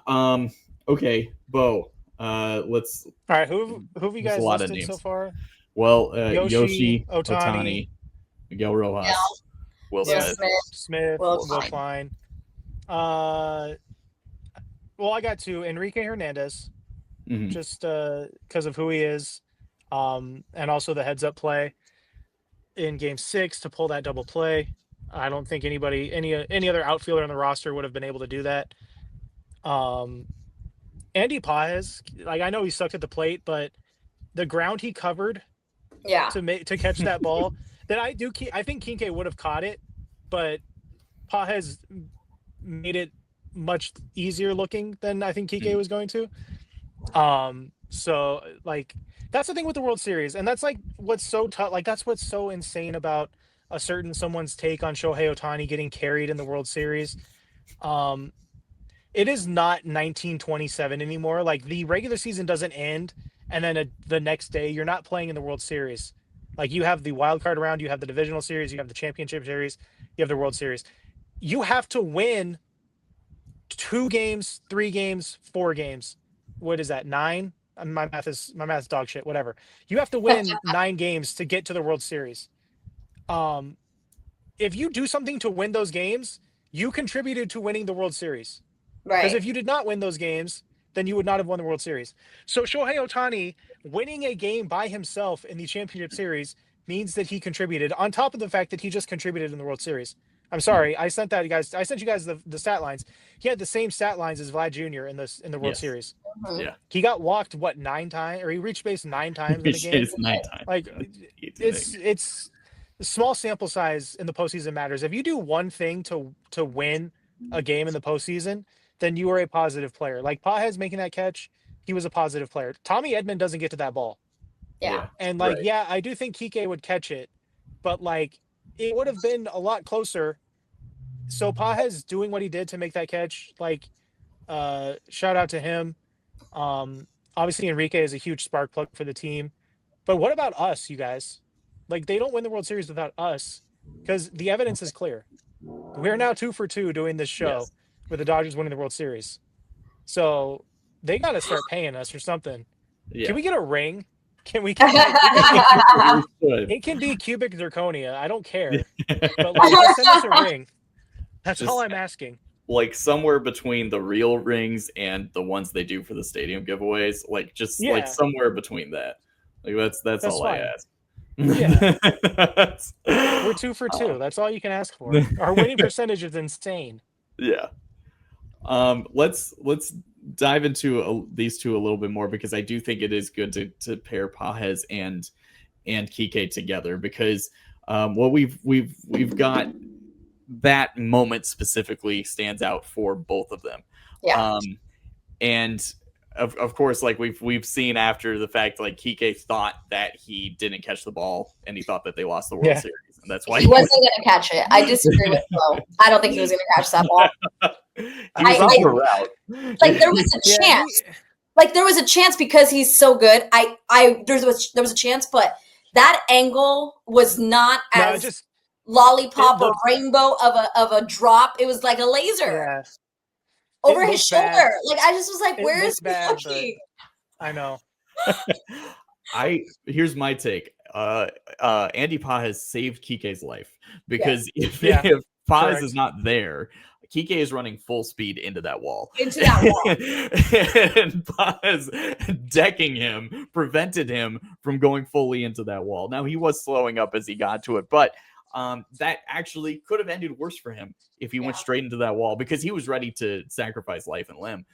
Okay, Beau. Let's. All right, who have you guys listed so far? Well, Yoshi, Ohtani, Miguel Rojas, Will Smith, Will Klein. Well, I got two. Enrique Hernandez, just because of who he is, and also the heads-up play in Game 6 to pull that double play. I don't think any other outfielder on the roster would have been able to do that. Andy Paez, like I know he sucked at the plate, but the ground he covered, to catch that ball, that I think Kinke would have caught it, but Paez made it much easier looking than I think Kinke was going to. So like that's the thing with the World Series, and that's like what's so tough. Like that's what's so insane about someone's take on Shohei Ohtani getting carried in the World Series. It is not 1927 anymore. Like the regular season doesn't end, and then the next day you're not playing in the World Series. Like you have the wild card round, you have the divisional series, you have the championship series, you have the World Series. You have to win 2 games, 3 games, 4 games. What is that? 9? My math is dog shit. Whatever. You have to win 9 games to get to the World Series. If you do something to win those games, you contributed to winning the World Series. Right. Because if you did not win those games, then you would not have won the World Series. So Shohei Ohtani winning a game by himself in the championship series means that he contributed, on top of the fact that he just contributed in the World Series. I'm sorry, I sent you guys the stat lines. He had the same stat lines as Vlad Jr. in the World Series. Yeah. He got walked 9 times, or he reached base 9 times in the game. 9 times. Like it's small sample size in the postseason matters. If you do one thing to win a game in the postseason, then you are a positive player. Like Paez making that catch, he was a positive player. Tommy Edman doesn't get to that ball. Yeah. And I do think Kike would catch it, but like it would have been a lot closer. So Paez doing what he did to make that catch, like shout out to him. Obviously Enrique is a huge spark plug for the team. But what about us, you guys? Like they don't win the World Series without us, because the evidence is clear. We're now 2 for 2 doing this show. Yes. with the Dodgers winning the World Series. So they got to start paying us or something. Yeah. Can we get a ring? Can we? It can be cubic zirconia. I don't care, but like, just send us a ring. That's all I'm asking. Like somewhere between the real rings and the ones they do for the stadium giveaways, like just like somewhere between that. Like that's all fine. I ask. Yeah, we're 2 for 2. That's all you can ask for. Our winning percentage is insane. Yeah. Let's dive into these two a little bit more, because I do think it is good to pair Pages and Kike together, because what we've got, that moment specifically stands out for both of them. Yeah. And of course, like we've seen after the fact, like Kike thought that he didn't catch the ball and he thought that they lost the World Series, and that's why he wasn't going to catch it. I disagree with Flo. I don't think he was going to catch that ball. He was on the route. Like there was a chance. Like there was a chance because he's so good. There was a chance, but that angle was not as lollipop or rainbow of a drop. It was like a laser over his shoulder. Bad. Like I just was like, where is he looking? I know. Here's my take. Andy Pages saved Kike's life, because if Pages is not there, Kike is running full speed into that wall. And Pages decking him prevented him from going fully into that wall. Now, he was slowing up as he got to it, but that actually could have ended worse for him if he went straight into that wall, because he was ready to sacrifice life and limb,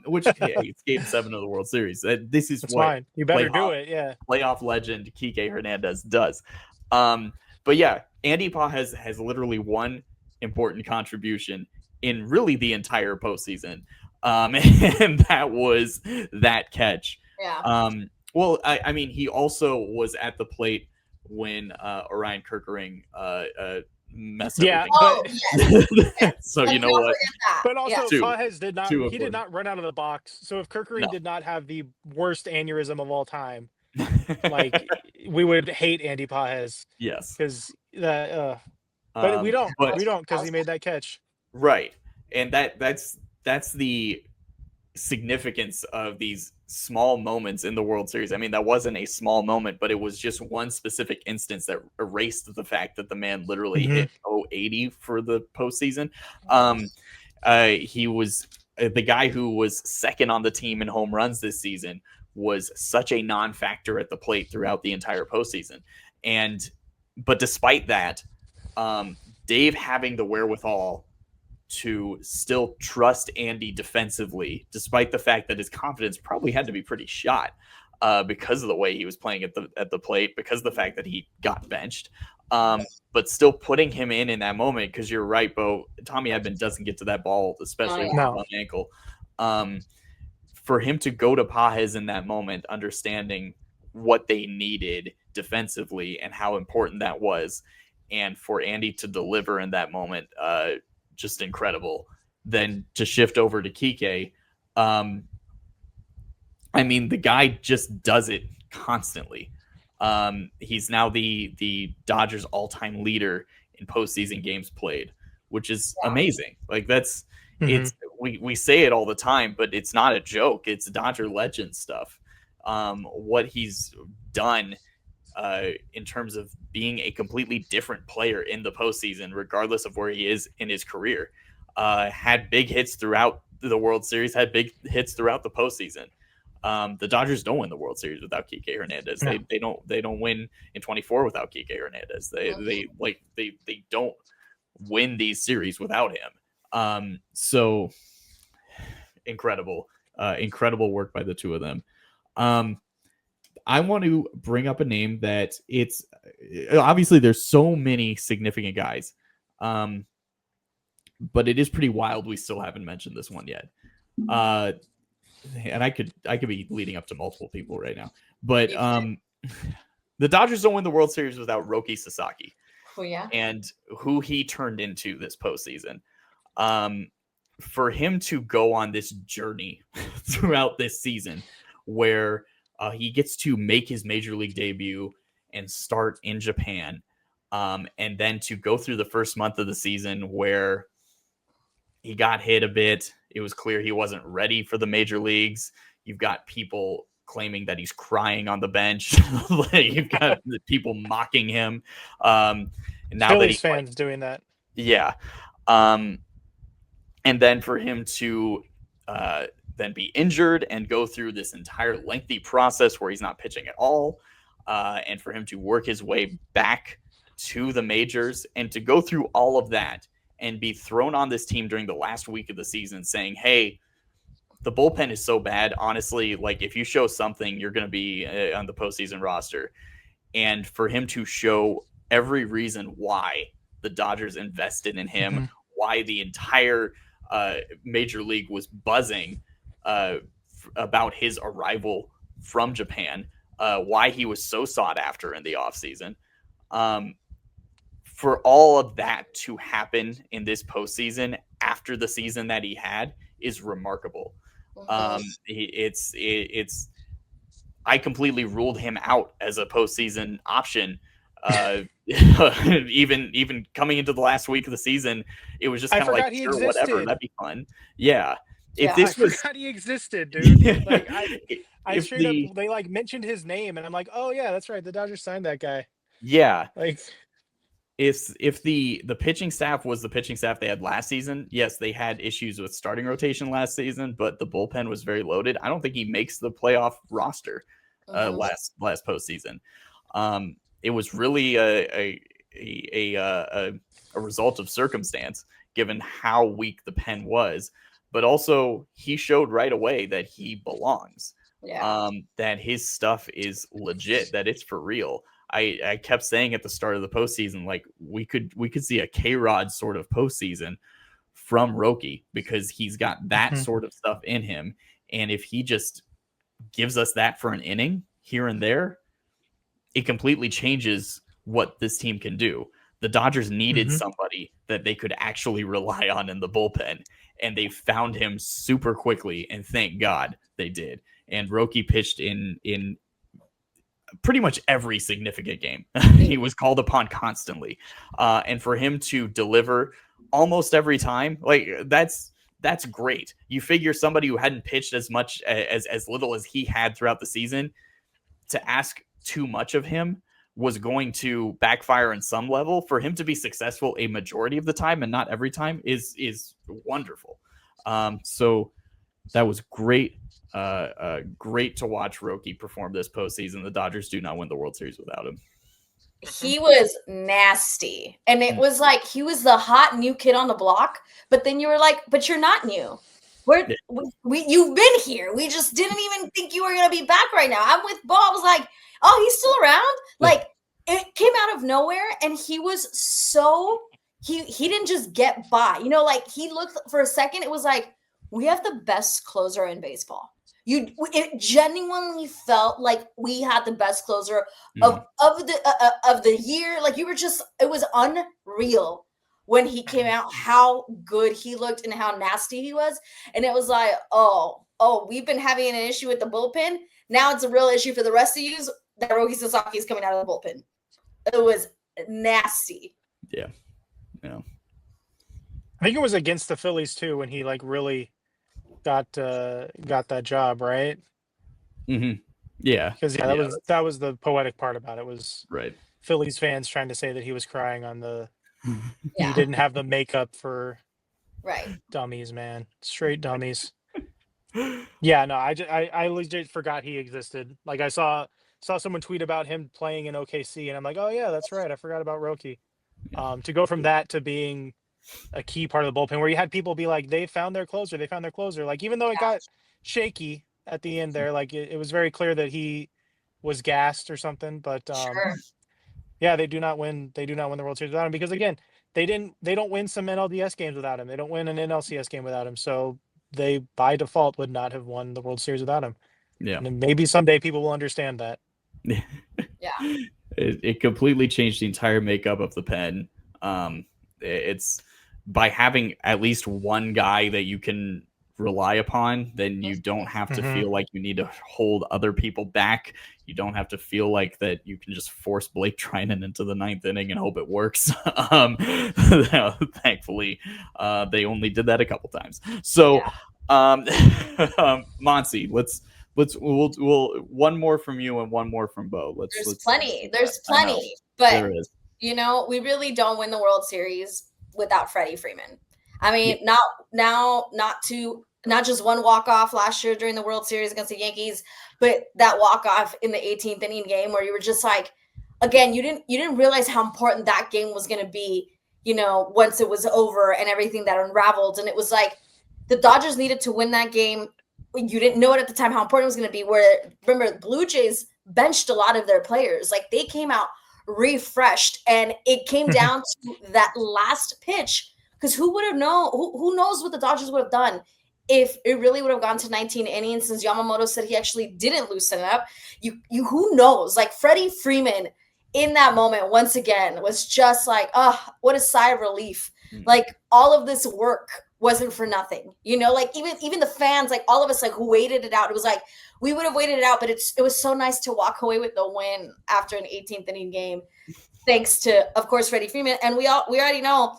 which it's Game 7 of the World Series. This is what fine. You better do it, playoff legend Kike Hernandez does. But yeah, Andy Pages has literally one important contribution in really the entire postseason, and that was that catch. Well, I mean, he also was at the plate when Orion Kerkering messed up. So you know what? But also, Pages did not run out of the box. So if Kerkering did not have the worst aneurysm of all time, like we would hate Andy Pages. Yes, because but we don't because he made that catch. Right, and that's the significance of these small moments in the World Series. I mean, that wasn't a small moment, but it was just one specific instance that erased the fact that the man literally hit 080 for the postseason. He was the guy who was second on the team in home runs this season, was such a non-factor at the plate throughout the entire postseason. But despite that, Dave having the wherewithal to still trust Andy defensively, despite the fact that his confidence probably had to be pretty shot because of the way he was playing at the plate, because of the fact that he got benched, but still putting him in that moment. Because you're right, Beau, Tommy Edman doesn't get to that ball, especially with one ankle. For him to go to Pages in that moment, understanding what they needed defensively and how important that was, and for Andy to deliver in that moment, just incredible. Then to shift over to Kike, I mean, the guy just does it constantly. He's now the Dodgers all-time leader in postseason games played, which is amazing. Like that's it's we say it all the time, but it's not a joke. It's Dodger legend stuff. What he's done in terms of being a completely different player in the postseason, regardless of where he is in his career. Had big hits throughout the World Series, had big hits throughout the postseason. The Dodgers don't win the World Series without Kike Hernandez. No. They don't win in 24 without Kike Hernandez. They don't win these series without him. So incredible work by the two of them. I want to bring up a name that it's obviously there's so many significant guys, but it is pretty wild we still haven't mentioned this one yet. And I could be leading up to multiple people right now, but the Dodgers don't win the World Series without Roki Sasaki. Oh yeah, and who he turned into this postseason. For him to go on this journey throughout this season, where he gets to make his major league debut and start in Japan, and then to go through the first month of the season where he got hit a bit. It was clear he wasn't ready for the major leagues. You've got people claiming that he's crying on the bench. You've got people mocking him. And now Phillies that fans doing that. Yeah. And then for him to then be injured and go through this entire lengthy process where he's not pitching at all, and for him to work his way back to the majors and to go through all of that and be thrown on this team during the last week of the season saying, hey, the bullpen is so bad. Honestly, like if you show something, you're going to be on the postseason roster. And for him to show every reason why the Dodgers invested in him, why the entire major league was buzzing about his arrival from Japan, why he was so sought after in the offseason. For all of that to happen in this postseason after the season that he had is remarkable. It's I completely ruled him out as a postseason option. Even coming into the last week of the season, it was just kind of like, sure, whatever, that'd be fun. Yeah. I forgot he existed, dude. Like I straight up, they like mentioned his name, and I'm like, oh yeah, that's right, the Dodgers signed that guy. Yeah. Like if the pitching staff was the pitching staff they had last season, yes, they had issues with starting rotation last season, but the bullpen was very loaded. I don't think he makes the playoff roster last postseason. It was really a result of circumstance, given how weak the pen was, but also he showed right away that he belongs. That his stuff is legit, that it's for real. I kept saying at the start of the postseason, like we could see a K-Rod sort of postseason from Roki, because he's got that sort of stuff in him. And if he just gives us that for an inning here and there, it completely changes what this team can do. The Dodgers needed somebody that they could actually rely on in the bullpen, and they found him super quickly, and thank God they did. And Roki pitched in pretty much every significant game. He was called upon constantly. And for him to deliver almost every time, like that's great. You figure somebody who hadn't pitched as much as little as he had throughout the season, to ask too much of him was going to backfire in some level. For him to be successful a majority of the time and not every time is wonderful. So that was great. Great to watch Roki perform this postseason. The Dodgers do not win the World Series without him. He was nasty. And it was like he was the hot new kid on the block. But then you were like, but you're not new. You've been here. We just didn't even think you were going to be back right now. I'm with Bo. I was like, oh, he's still around? Like, it came out of nowhere, and he was so he didn't just get by. You know, like he looked for a second. It was like, we have the best closer in baseball. It genuinely felt like we had the best closer of the year. Like you were just, it was unreal when he came out, how good he looked and how nasty he was. And it was like, oh, we've been having an issue with the bullpen. Now it's a real issue for the rest of you that Roki Sasaki is coming out of the bullpen. It was nasty. Yeah. I think it was against the Phillies too, when he like really got that job, right? Yeah, because that was the poetic part about it, was right. Phillies fans trying to say that he was crying on the he didn't have the makeup for dummies, man, straight dummies. Yeah, no, I legit forgot he existed. Like I saw someone tweet about him playing in OKC, and I'm like, oh yeah, that's right, I forgot about Roki. To go from that to being a key part of the bullpen, where you had people be like, they found their closer. Like, even though it got shaky at the end there, like it was very clear that he was gassed or something. But yeah, they do not win the World Series without him, because again, they don't win some NLDS games without him. They don't win an NLCS game without him. So they by default would not have won the World Series without him. Yeah. And maybe someday people will understand that. Yeah. It completely changed the entire makeup of the pen. It's by having at least one guy that you can rely upon, then you don't have to feel like you need to hold other people back. You don't have to feel like that you can just force Blake Trinan into the 9th inning and hope it works. Thankfully, they only did that a couple times. So, Monse, we'll one more from you and one more from Beau. There's plenty, but there is. You know, we really don't win the World Series without Freddie Freeman. I mean, not just one walk-off last year during the World Series against the Yankees, but that walk-off in the 18th inning game where you were just like, again, you didn't realize how important that game was going to be, you know, once it was over and everything that unraveled. And it was like the Dodgers needed to win that game. You didn't know it at the time how important it was going to be. Where, remember, the Blue Jays benched a lot of their players. Like, they came out refreshed, and it came down to that last pitch. Because who would have known? Who knows what the Dodgers would have done if it really would have gone to 19 innings? Since Yamamoto said he actually didn't loosen it up, you who knows? Like, Freddie Freeman in that moment once again was just like, oh, what a sigh of relief. Like, all of this work wasn't for nothing, you know. Like, even the fans, like all of us, like, who waited it out. It was like we would have waited it out, but it was so nice to walk away with the win after an 18th inning game, thanks to, of course, Freddie Freeman. And we already know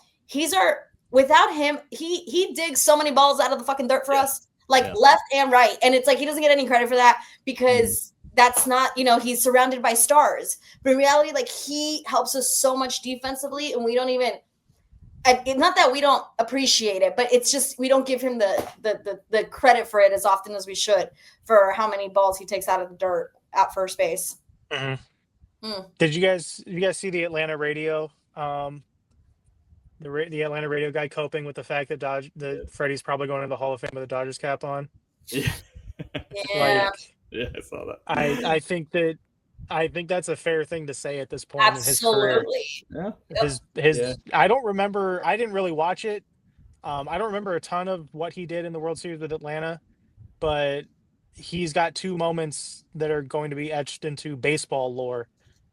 without him, he digs so many balls out of the fucking dirt for us, like left and right. And it's like he doesn't get any credit for that because that's not, you know, he's surrounded by stars. But in reality, like, he helps us so much defensively, and we don't even. Not that we don't appreciate it, but it's just we don't give him the credit for it as often as we should for how many balls he takes out of the dirt at first base. Did you guys see the Atlanta radio? The Atlanta radio guy coping with the fact that Freddie's probably going to the Hall of Fame with a Dodgers cap on. Yeah, Yeah. I saw that. I think that's a fair thing to say at this point in his career. Yeah. I don't remember. I didn't really watch it. I don't remember a ton of what he did in the World Series with Atlanta, but he's got two moments that are going to be etched into baseball lore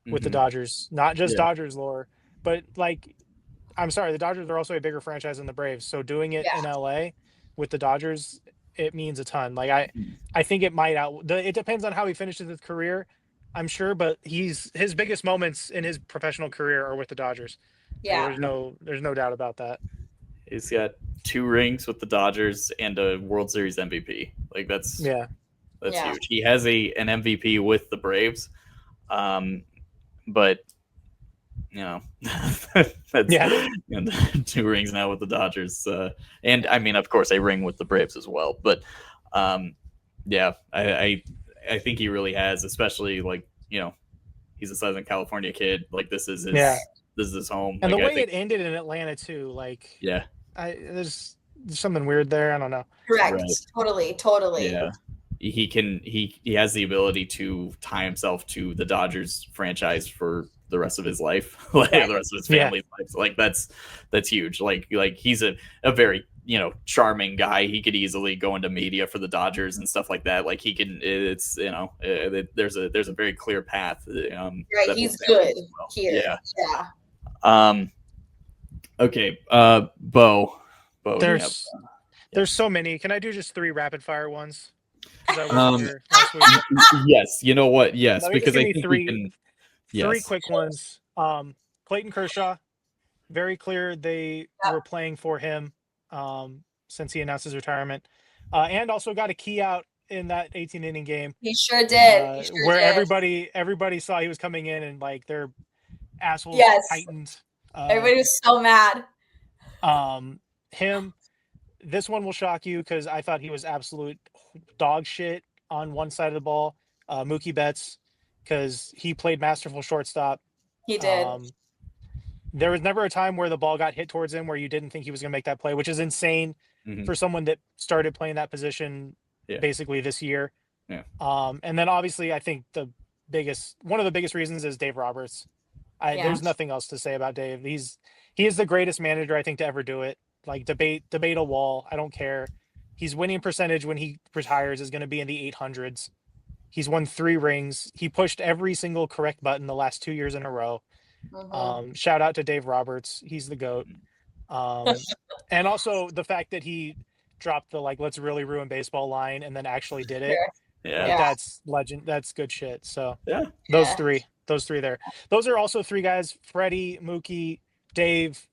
with the Dodgers. Not just Dodgers lore, but, like, I'm sorry, the Dodgers are also a bigger franchise than the Braves. So doing it in LA with the Dodgers, it means a ton. Like, I think it might it depends on how he finishes his career, I'm sure, but his biggest moments in his professional career are with the Dodgers. Yeah. There's no doubt about that. He's got 2 rings with the Dodgers and a World Series MVP. Like, that's huge. He has an MVP with the Braves. But you know, that's 2 rings now with the Dodgers. And I mean, of course, a ring with the Braves as well. But I think he really has, especially, like, you know, he's a Southern California kid. Like, this is his home. And like, the way it ended in Atlanta too, like, there's something weird there. I don't know. Correct. Right. Totally. Yeah. He has the ability to tie himself to the Dodgers franchise for the rest of his life, like the rest of his family's life. Like, that's huge. Like he's a very, you know, charming guy. He could easily go into media for the Dodgers and stuff like that. Like, he can. It's, you know, there's a very clear path. Right. He's good here. Yeah. Okay. Beau. There's so many. Can I do just 3 rapid fire ones? Yes. You know what? Yes, because I think 3 quick ones. Clayton Kershaw, very clear they were playing for him since he announced his retirement, and also got a key out in that 18-inning game. He sure did. Where everybody saw he was coming in, and, like, their assholes tightened. Everybody was so mad. Him. This one will shock you because I thought he was absolute dog shit on one side of the ball. Mookie Betts, because he played masterful shortstop. He did. There was never a time where the ball got hit towards him where you didn't think he was going to make that play, which is insane for someone that started playing that position basically this year. Yeah. And then obviously I think one of the biggest reasons is Dave Roberts. There's nothing else to say about Dave. He is the greatest manager, I think, to ever do it. Like, debate a wall. I don't care. His winning percentage when he retires is going to be in the 800s. He's won 3 rings. He pushed every single correct button the last 2 years in a row. Shout out to Dave Roberts. He's the GOAT. And also the fact that he dropped the like let's really ruin baseball line and then actually did it. Yeah. Like, Yeah. that's legend. That's good shit. So Yeah. those Yeah. three there. Those are also three guys, Freddie, Mookie, Dave,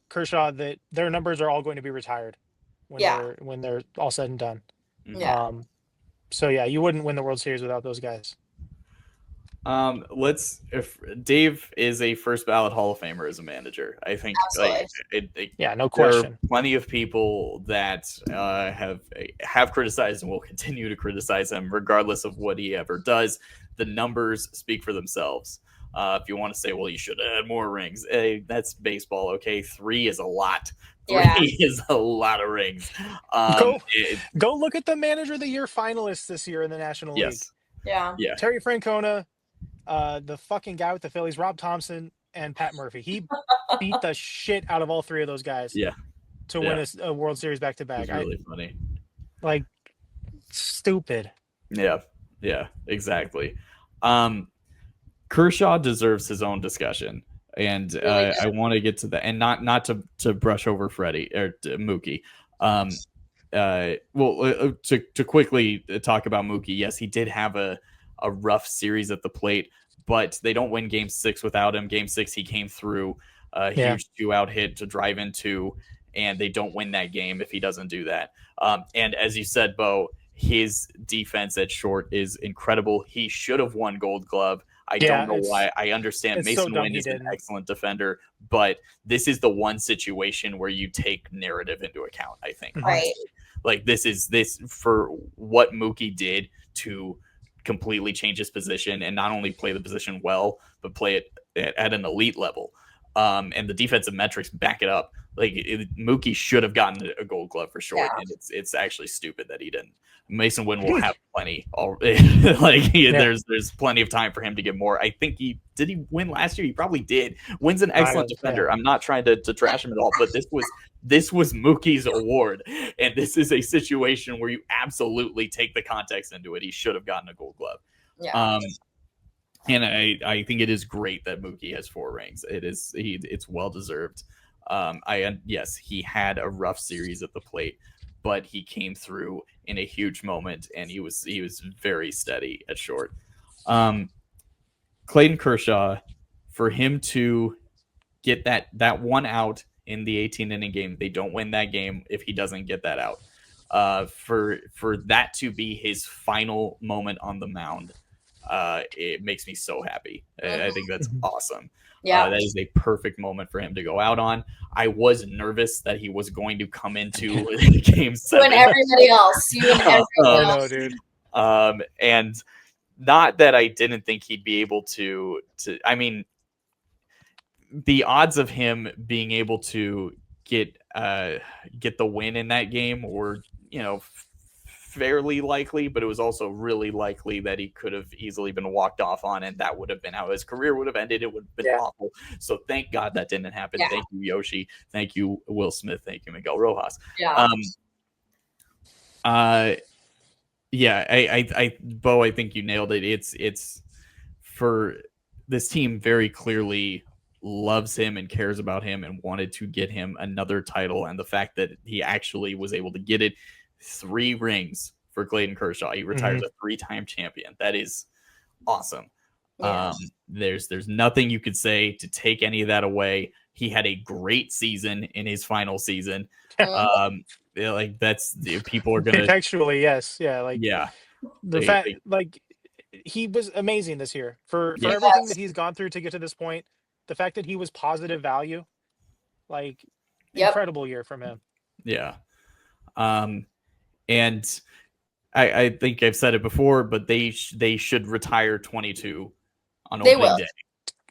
Kershaw, that their numbers are all going to be retired Yeah. when they're all said and done. Yeah. So yeah, you wouldn't win the World Series without those guys. If Dave is a first ballot Hall of Famer as a manager, I think Absolutely. Yeah, no there are question. plenty of people that have criticized and will continue to criticize him regardless of what he ever does. The numbers speak for themselves. If you want to say, well, you should have had more rings, that's baseball. Okay, 3 is a lot. 3 Yeah. is a lot of rings. Go look at the Manager of the Year finalists this year in the National League. Yes. Yeah. Yeah. Terry Francona, the fucking guy with the Phillies, Rob Thompson, and Pat Murphy. He beat the shit out of all 3 of those guys. Yeah. To win a World Series back to back. It's really funny. Like, stupid. Yeah. Yeah. Exactly. Kershaw deserves his own discussion, and I want to get to that, and not to brush over Freddie or Mookie. To quickly talk about Mookie, yes, he did have a rough series at the plate, but they don't win Game 6 without him. Game 6, he came through a huge 2-out hit to drive in 2, and they don't win that game if he doesn't do that. And as you said, Beau, his defense at short is incredible. He should have won Gold Glove. I don't know why. I understand Mason Wynn is an excellent defender, but this is the one situation where you take narrative into account, I think. Right. Like this for what Mookie did to completely change his position and not only play the position well, but play it at an elite level. And the defensive metrics back it up. Like Mookie should have gotten a Gold Glove for sure, and it's actually stupid that he didn't. Mason Wynn will have plenty. There's plenty of time for him to get more. I think he win last year. He probably did. Wynn's an excellent defender. I'm not trying to trash him at all, but this was Mookie's award, and this is a situation where you absolutely take the context into it. He should have gotten a Gold Glove. Yeah. And I think it is great that Mookie has 4 rings. It's well deserved. Yes, he had a rough series at the plate, but he came through in a huge moment, and he was very steady at short. Clayton Kershaw, for him to get that 1 out in the 18-inning game, they don't win that game if he doesn't get that out. For that to be his final moment on the mound, it makes me so happy. I think that's awesome. Yeah, that is a perfect moment for him to go out on. I was nervous that he was going to come into Game 7. When everybody else, Dude. And not that I didn't think he'd be able to. I mean, the odds of him being able to get the win in that game were, fairly likely, but it was also really likely that he could have easily been walked off on, and that would have been how his career would have ended. It would have been awful. So thank God that didn't happen. Yeah. Thank you, Yoshi. Thank you, Will Smith. Thank you, Miguel Rojas. Yeah. Beau, I think you nailed it. It's for this team very clearly loves him and cares about him and wanted to get him another title, and the fact that he actually was able to get it. 3 rings for Clayton Kershaw. He retires a 3-time champion. That is awesome. Yeah. There's nothing you could say to take any of that away. He had a great season in his final season. Like that's people are gonna contextually, yes, yeah, like the fact like he was amazing this year for everything that he's gone through to get to this point. The fact that he was positive value, like incredible year from him. Yeah. And I think I've said it before, but they should retire 22 on opening day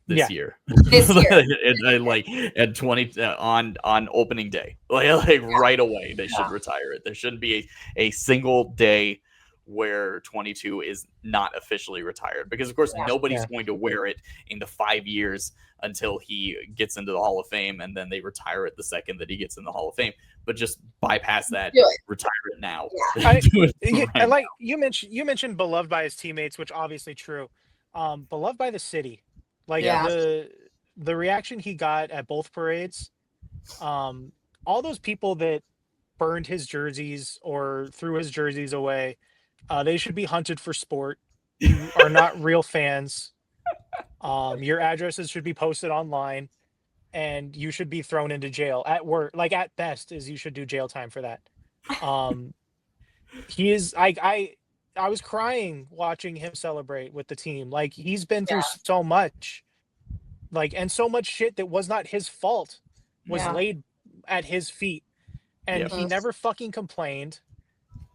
this year. This year, like at 20 on opening day, like right away they should retire it. There shouldn't be a single day where 22 is not officially retired, because of course nobody's going to wear it in the 5 years until he gets into the Hall of Fame, and then they retire it the second that he gets in the Hall of Fame. But just bypass that, retire it now. And like you mentioned beloved by his teammates, which obviously true. Beloved by the city. Like the reaction he got at both parades, all those people that burned his jerseys or threw his jerseys away. They should be hunted for sport. You are not real fans. Your addresses should be posted online, and you should be thrown into jail at work. Like at best, is you should do jail time for that. He is. I was crying watching him celebrate with the team. Like he's been through so much, like and so much shit that was not his fault was laid at his feet, and he never fucking complained.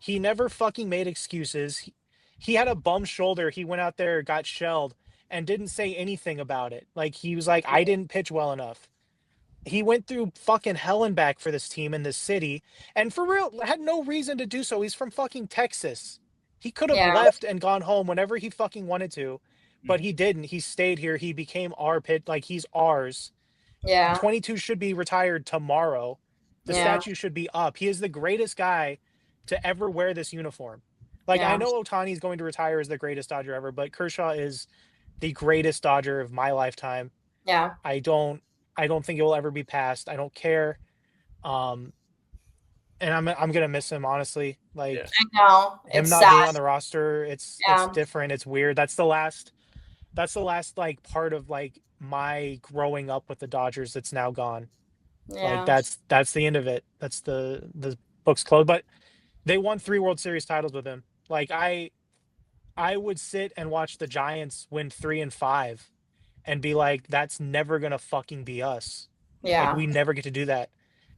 He never fucking made excuses. He had a bum shoulder. He went out there, got shelled, and didn't say anything about it. Like he was like, I didn't pitch well enough. He went through fucking hell and back for this team in this city, and for real, had no reason to do so. He's from fucking Texas. He could have left and gone home whenever he fucking wanted to, but he didn't. He stayed here. He became our pit. Like he's ours. Yeah. 22 should be retired tomorrow. The statue should be up. He is the greatest guy to ever wear this uniform. Like I know Ohtani is going to retire as the greatest Dodger ever, but Kershaw is the greatest Dodger of my lifetime. Yeah. I don't think it will ever be passed. I don't care. And I'm gonna miss him, honestly. Like I know. him It's not sad. being on the roster, it's different. It's weird. That's the last like part of like my growing up with the Dodgers that's now gone. Yeah. Like that's the end of it. That's the book's closed. But they won 3 World Series titles with him. Like I would sit and watch the Giants win 3 and 5 and be like, that's never gonna fucking be us. Yeah. Like we never get to do that.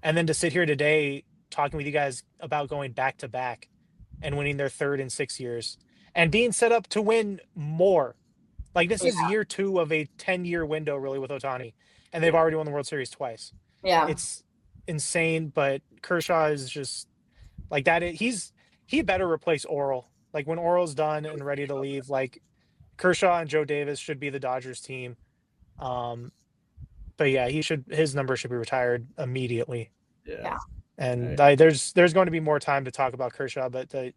And then to sit here today talking with you guys about going back to back and winning their 3rd in 6 years and being set up to win more. Like this is year 2 of a 10-year window really with Ohtani, and they've already won the World Series twice. Yeah. It's insane, but Kershaw is just like that. He better replace Oral. Like when Oral's done and ready to leave, like Kershaw and Joe Davis should be the Dodgers team. But yeah, his number should be retired immediately. Yeah. And there's going to be more time to talk about Kershaw, but the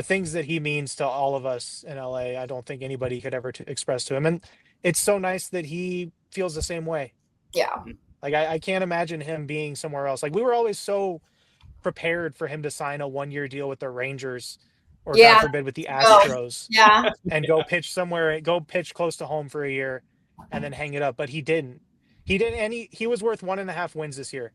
things that he means to all of us in LA, I don't think anybody could ever express to him. And it's so nice that he feels the same way. Yeah. Like I can't imagine him being somewhere else. Like we were always so prepared for him to sign a 1-year deal with the Rangers or God forbid with the Astros. Yeah. And go pitch somewhere, go pitch close to home for a year and then hang it up. But he didn't. And he was worth 1.5 wins this year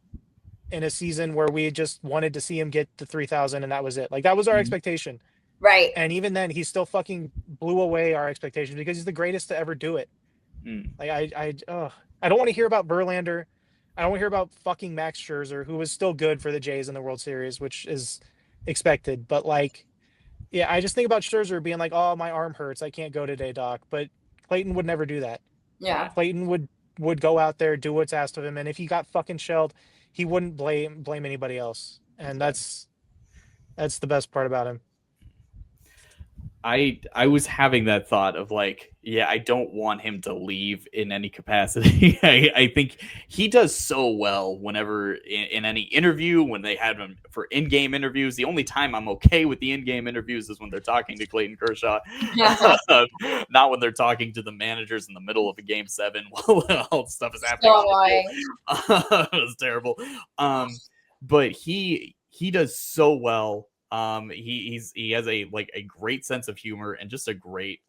in a season where we just wanted to see him get to 3,000 and that was it. Like that was our expectation. Right. And even then he still fucking blew away our expectations because he's the greatest to ever do it. Like I don't want to hear about Verlander. I don't want to hear about fucking Max Scherzer, who was still good for the Jays in the World Series, which is expected. But like, yeah, I just think about Scherzer being like, "Oh, my arm hurts. I can't go today, doc." But Clayton would never do that. Yeah. Clayton would go out there, do what's asked of him, and if he got fucking shelled, he wouldn't blame anybody else. And that's the best part about him. I was having that thought of like, yeah, I don't want him to leave in any capacity. I think he does so well whenever in any interview, when they have him for in-game interviews. The only time I'm okay with the in-game interviews is when they're talking to Clayton Kershaw, not when they're talking to the managers in the middle of a Game 7 while all stuff is happening. So annoying. It was terrible. But he does so well. He has a great sense of humor and just a great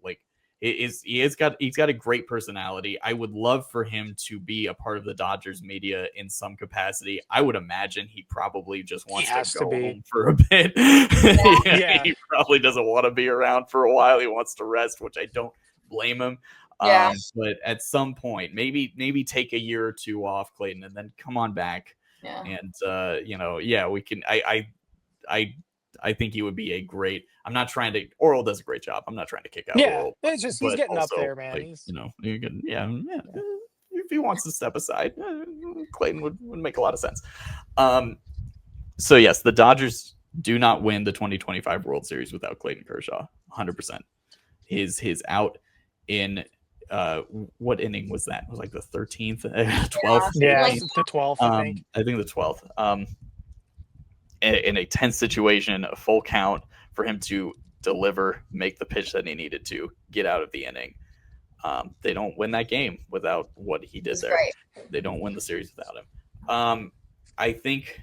he's got a great personality. I would love for him to be a part of the Dodgers media in some capacity. I would imagine he probably just wants to go home for a bit. Yeah. He probably doesn't want to be around for a while. He wants to rest, which I don't blame him. But at some point, maybe take a year or 2 off, Clayton, and then come on back. Yeah. And we can. I think he would be a great. I'm not trying to. Oral does a great job. I'm not trying to kick out Oral. It's just he's getting also, up there, man. You can, if he wants to step aside, Clayton would make a lot of sense. So yes, the Dodgers do not win the 2025 World Series without Clayton Kershaw. 100%. His out in what inning was that? It was like the 13th, 12th. Yeah, the 12th. I think. I think the 12th. In a tense situation, a full count, for him to deliver, make the pitch that he needed to get out of the inning. They don't win that game without what he did there. Right. They don't win the series without him. I think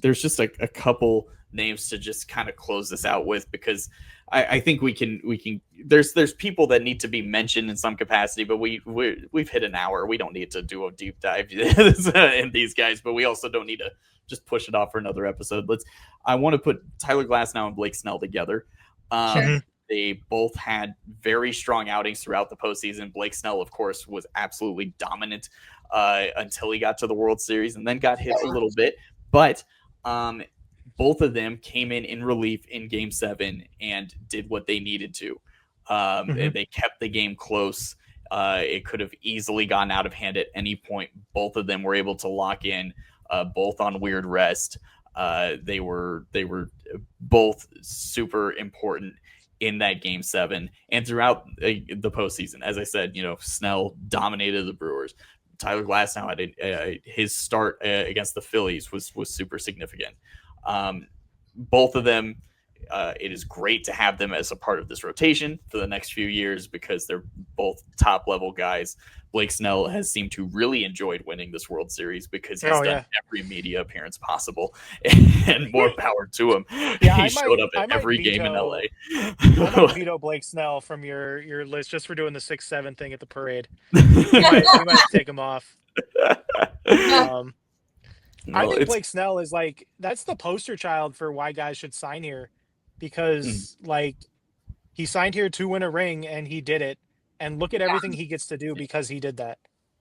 there's just a couple names to just kind of close this out with, because I think we can there's people that need to be mentioned in some capacity, but we've hit an hour. We don't need to do a deep dive in these guys, but we also don't need to just push it off for another episode. I want to put Tyler Glasnow and Blake Snell together. Sure. They both had very strong outings throughout the postseason. Blake Snell, of course, was absolutely dominant until he got to the World Series and then got hit a little bit. But both of them came in relief in Game 7 and did what they needed to. They kept the game close. It could have easily gone out of hand at any point. Both of them were able to lock in, both on weird rest. They were both super important in that Game 7 and throughout the postseason. As I said, Snell dominated the Brewers. Tyler Glasnow had his start against the Phillies was super significant. Both of them, it is great to have them as a part of this rotation for the next few years because they're both top level guys. Blake Snell has seemed to really enjoyed winning this World Series because he's done every media appearance possible, and more power to him. Yeah, he showed up at every game in LA. I might veto Blake Snell from your list just for doing the 6-7 thing at the parade. We might take him off. I think Blake Snell is that's the poster child for why guys should sign here, because he signed here to win a ring and he did it. And look at everything he gets to do because he did that.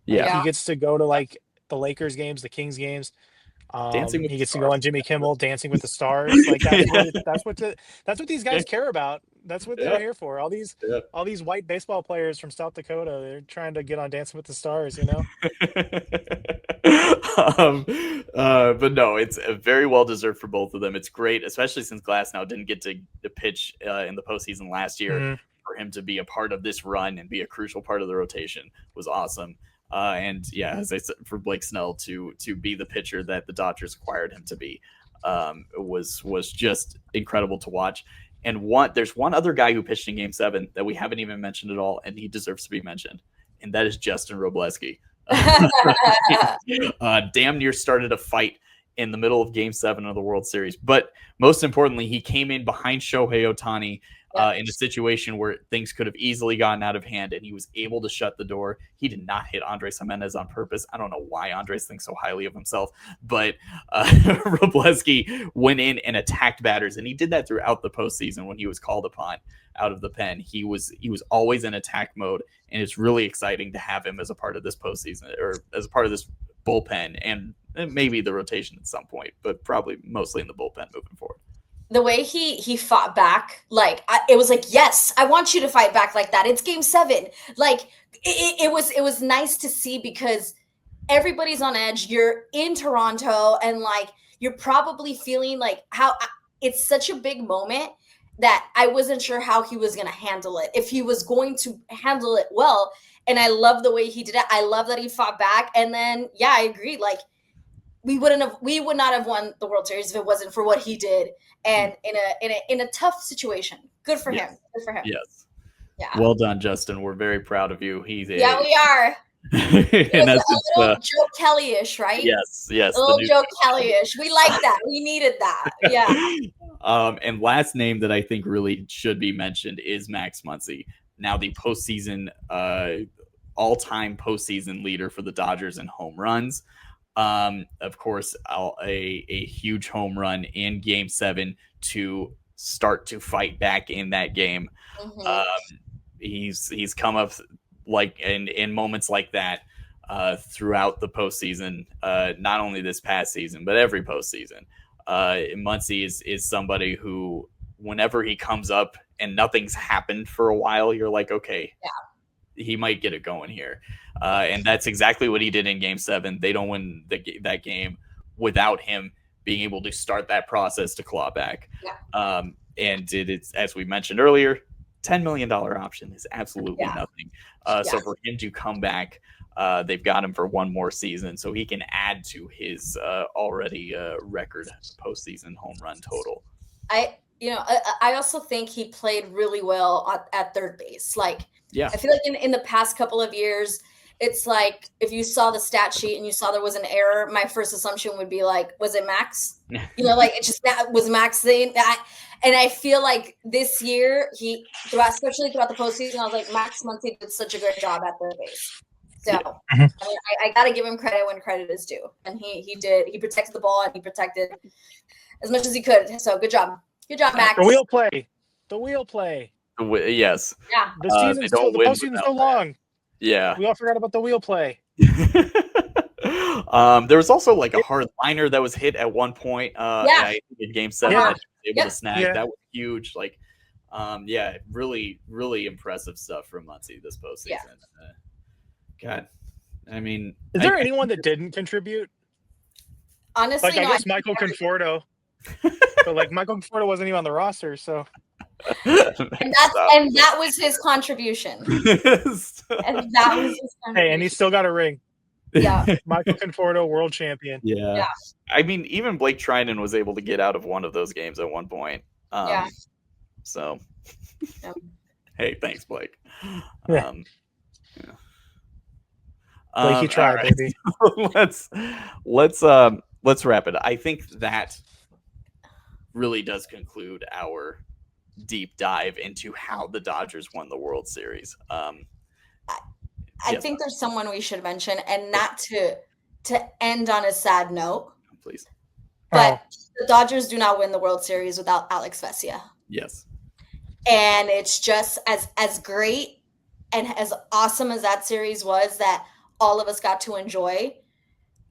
Yeah. He gets to go to the Lakers games, the Kings games. He gets to go on Jimmy Kimmel, Dancing with the Stars. That's what these guys care about. That's what they're here for. All these white baseball players from South Dakota, they're trying to get on Dancing with the Stars, But no, it's very well deserved for both of them. It's great, especially since Glasnow didn't get to pitch in the postseason last year. Mm-hmm. For him to be a part of this run and be a crucial part of the rotation was awesome. And yeah, as I said, for Blake Snell to be the pitcher that the Dodgers acquired him to be, was just incredible to watch. And there's one other guy who pitched in Game 7 that we haven't even mentioned at all, and he deserves to be mentioned, and that is Justin Robleski. Damn near started a fight in the middle of Game 7 of the World Series, but most importantly, he came in behind Shohei Ohtani in a situation where things could have easily gotten out of hand, and he was able to shut the door. He did not hit Andres Gimenez on purpose. I don't know why Andres thinks so highly of himself, but Robleski went in and attacked batters, and he did that throughout the postseason when he was called upon out of the pen. He was always in attack mode, and it's really exciting to have him as a part of this postseason, or as a part of this bullpen, and maybe the rotation at some point, but probably mostly in the bullpen moving forward. The way he fought back, it was yes, I want you to fight back like that. It's Game 7. It was nice to see because everybody's on edge. You're in Toronto and you're probably feeling how it's such a big moment that I wasn't sure how he was going to handle it, if he was going to handle it well. And I love the way he did it. I love that he fought back. And then, yeah, I agree. We would not have won the World Series if it wasn't for what he did, and in a tough situation. Good for him. Good for him. Yes. Yeah. Well done, Justin. We're very proud of you. We are. And that's a little Joe Kelly-ish, right? Yes. A little Joe Kelly-ish. We like that. We needed that. Yeah. And last name that I think really should be mentioned is Max Muncy. Now the postseason, all-time postseason leader for the Dodgers in home runs. Of course, a huge home run in Game 7 to start to fight back in that game. Mm-hmm. He's come up in moments like that throughout the postseason, not only this past season but every postseason. Muncy is somebody who, whenever he comes up and nothing's happened for a while, you're like, okay, he might get it going here. And that's exactly what he did in Game 7. They don't win that game without him being able to start that process to claw back. Yeah. And it's, as we mentioned earlier, $10 million option is absolutely nothing. So for him to come back, they've got him for one more season so he can add to his already record postseason home run total. I also think he played really well at third base. I feel like in the past couple of years, it's like if you saw the stat sheet and you saw there was an error, my first assumption would be like, was it Max? Like it just that was Max thing. And I feel like this year especially throughout the postseason, I was like, Max Muncy did such a great job at third base. So I mean, I got to give him credit when credit is due, and he did. He protected the ball and he protected as much as he could. So good job, Max. The wheel play. Yes. Yeah. The postseason's so long. Yeah. We all forgot about the wheel play. There was also like a hard liner that was hit at one point. I think in Game 7 that he was able to snag. Yeah. That was huge. Like, really, really impressive stuff from Muncy this postseason. Yeah. God, I mean, is there anyone that didn't contribute? Honestly, like I guess Michael Conforto, but like Michael Conforto wasn't even on the roster, so. And that was his contribution. Hey, and he still got a ring. Yeah. Michael Conforto, world champion. Yeah. I mean, even Blake Trinan was able to get out of one of those games at one point. So, hey, thanks, Blake. Yeah. Blake, you tried, right. baby. Let's wrap it. I think that really does conclude our deep dive into how the Dodgers won the World Series. I think there's someone we should mention, and not to end on a sad note, please. But the Dodgers do not win the World Series without Alex Vesia. Yes. And it's just as great and as awesome as that series was that all of us got to enjoy.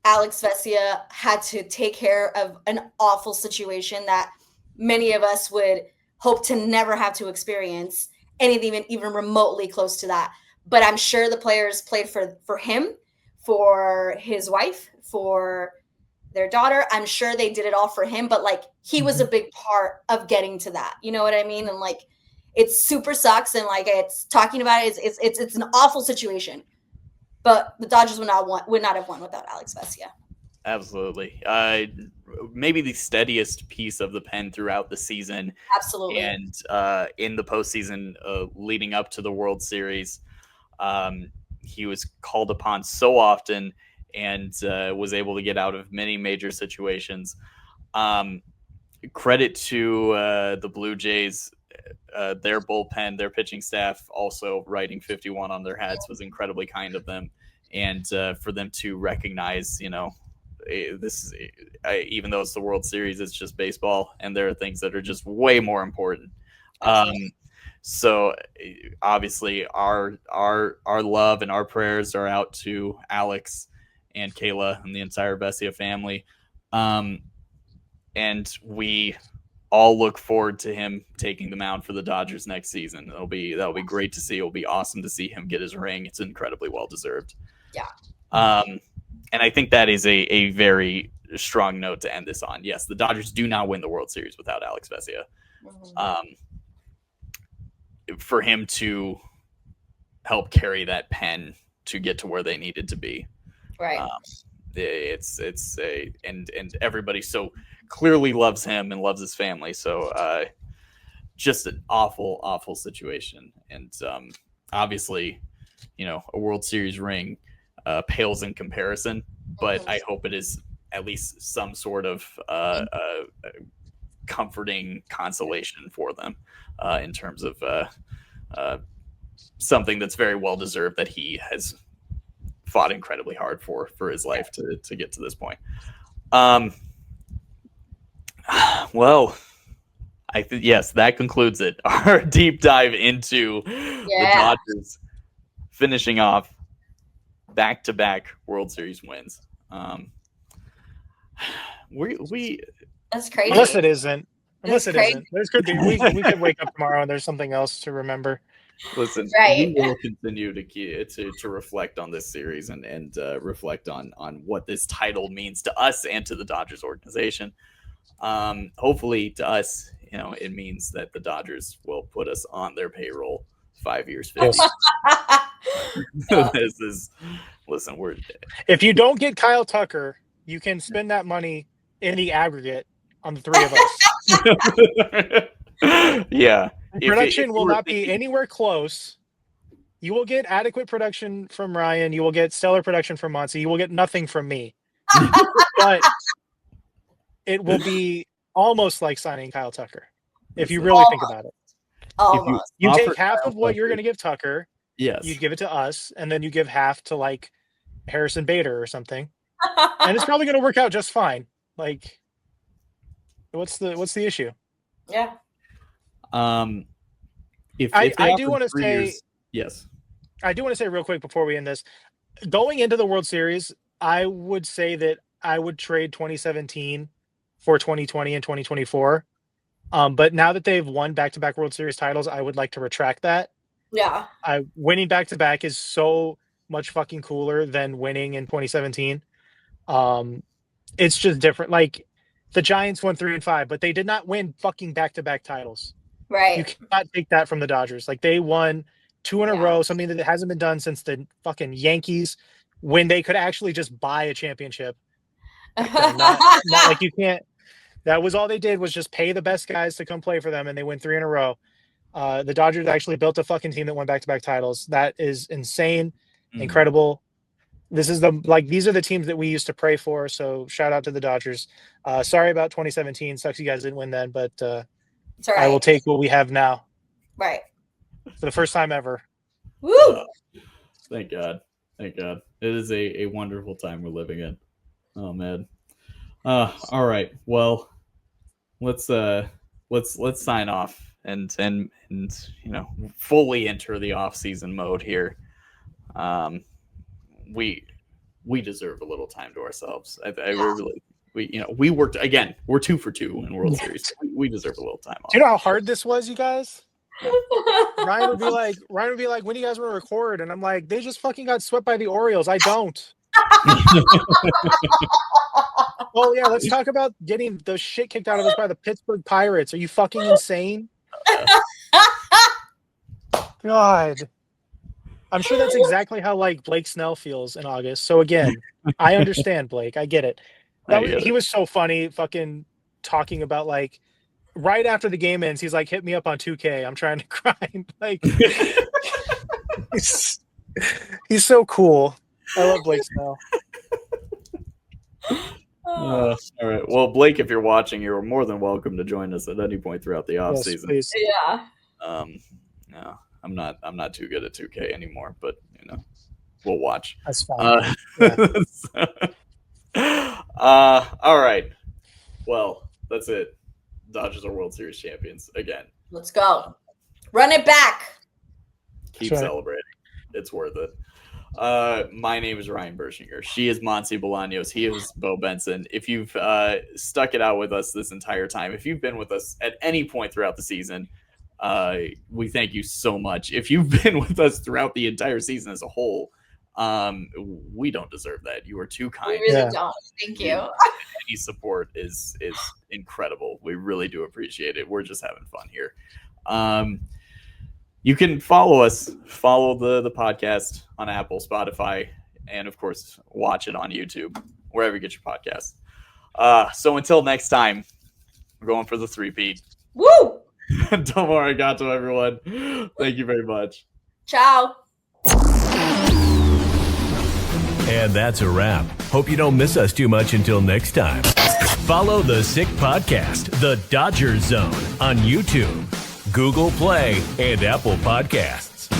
Alex Vesia had to take care of an awful situation that many of us would hope to never have to experience anything even remotely close to that. But I'm sure the players played for him, for his wife, for their daughter. I'm sure they did it all for him, but like he was a big part of getting to that. You know what I mean? And like it super sucks, and like it's talking about it, it's an awful situation. But the Dodgers would not have won without Alex Vesia. Absolutely. Maybe the steadiest piece of the pen throughout the season. Absolutely. And in the postseason leading up to the World Series, he was called upon so often and was able to get out of many major situations. Credit to the Blue Jays. Their bullpen, their pitching staff also writing 51 on their hats was incredibly kind of them. And for them to recognize, this, even though it's the World Series, it's just baseball, and there are things that are just way more important. So obviously our love and our prayers are out to Alex and Kayla and the entire Vesia family. And we all look forward to him taking the mound for the Dodgers next season. That'll be great to see. It'll be awesome to see him get his ring. It's incredibly well deserved. Yeah. And I think that is a very strong note to end this on. Yes, the Dodgers do not win the World Series without Alex Vesia. For him to help carry that pen to get to where they needed to be. Right. And everybody so clearly loves him and loves his family. So just an awful, awful situation. And obviously, a World Series ring pales in comparison, but I hope it is at least some sort of comforting consolation for them in terms of something that's very well deserved that he has fought incredibly hard for his life to get to this point. Well, yes, that concludes it. Our deep dive into the Dodgers finishing off back-to-back World Series wins. We that's crazy. Unless it isn't. There could be. We could wake up tomorrow and there's something else to remember. Listen, right. We will continue to reflect on this series and reflect on what this title means to us and to the Dodgers organization. Hopefully to us, it means that the Dodgers will put us on their payroll 5 years, 50. If you don't get Kyle Tucker, you can spend that money in the aggregate on the three of us. Yeah. Production will not be anywhere close You will get adequate production from Ryan. You will get stellar production from Monse. You will get nothing from me. But it will be almost like signing Kyle Tucker, if you really think about it. Almost. You Offer take half Kyle of what you're Tucker. going to give Tucker, Yes. you give it to us, and then you give half to like Harrison Bader or something, and it's probably going to work out just fine. Like, what's the issue? Yeah. If I they do offered want to 3 say, years, yes. I do want to say real quick before we end this, going into the World Series, I would say that I would trade 2017 for 2020 and 2024. But now that they've won back-to-back World Series titles, I would like to retract that. Yeah. Winning back-to-back is so much fucking cooler than winning in 2017. It's just different. Like, the Giants won 3 and 5, but they did not win fucking back-to-back titles. Right. You cannot take that from the Dodgers. Like, they won 2 in a row, something that hasn't been done since the fucking Yankees, when they could actually just buy a championship. Like, not like you can't. That was all they did, was just pay the best guys to come play for them, and they win 3 in a row. The Dodgers actually built a fucking team that won back-to-back titles. That is insane, incredible. These are the teams that we used to pray for. So shout out to the Dodgers. Sorry about 2017. Sucks you guys didn't win then, but It's all right. I will take what we have now. Right. For the first time ever. Woo! Thank God. Thank God. It is a wonderful time we're living in. Oh man. All right. Well, let's sign off and fully enter the off-season mode here. We deserve a little time to ourselves. We worked again. We're 2 for 2 in World Series. We deserve a little time off. Do you know how hard this was, you guys? Ryan would be like, when do you guys want to record? And I'm like, they just fucking got swept by the Orioles. I don't. Well, yeah, let's talk about getting the shit kicked out of us by the Pittsburgh Pirates. Are you fucking insane? God. I'm sure that's exactly how like Blake Snell feels in August. So again, I understand, Blake. I get it. He was so funny fucking talking about like right after the game ends, he's like, hit me up on 2K. I'm trying to grind. Like he's so cool. I love Blake Snell. All right. Well, Blake, if you're watching, you're more than welcome to join us at any point throughout the offseason. Yes, yeah. No, I'm not too good at 2K anymore, but we'll watch. That's fine. All right. Well, that's it. Dodgers are World Series champions again. Let's go. Run it back. Keep celebrating. It's worth it. My name is Ryan Bershinger. She is Monse Bolaños. He is Beau Benson. If you've stuck it out with us this entire time, if you've been with us at any point throughout the season, we thank you so much. If you've been with us throughout the entire season as a whole, we don't deserve that. You are too kind. We really don't. Thank you. Any support is incredible. We really do appreciate it. We're just having fun here. You can follow the podcast on Apple, Spotify, and of course, watch it on YouTube, wherever you get your podcasts. So until next time, we're going for the 3-peat. Woo! Domo arigato, everyone. Thank you very much. Ciao. And that's a wrap. Hope you don't miss us too much until next time. Follow the Sick Podcast, The Dodgers Zone, on YouTube, Google Play, and Apple Podcasts.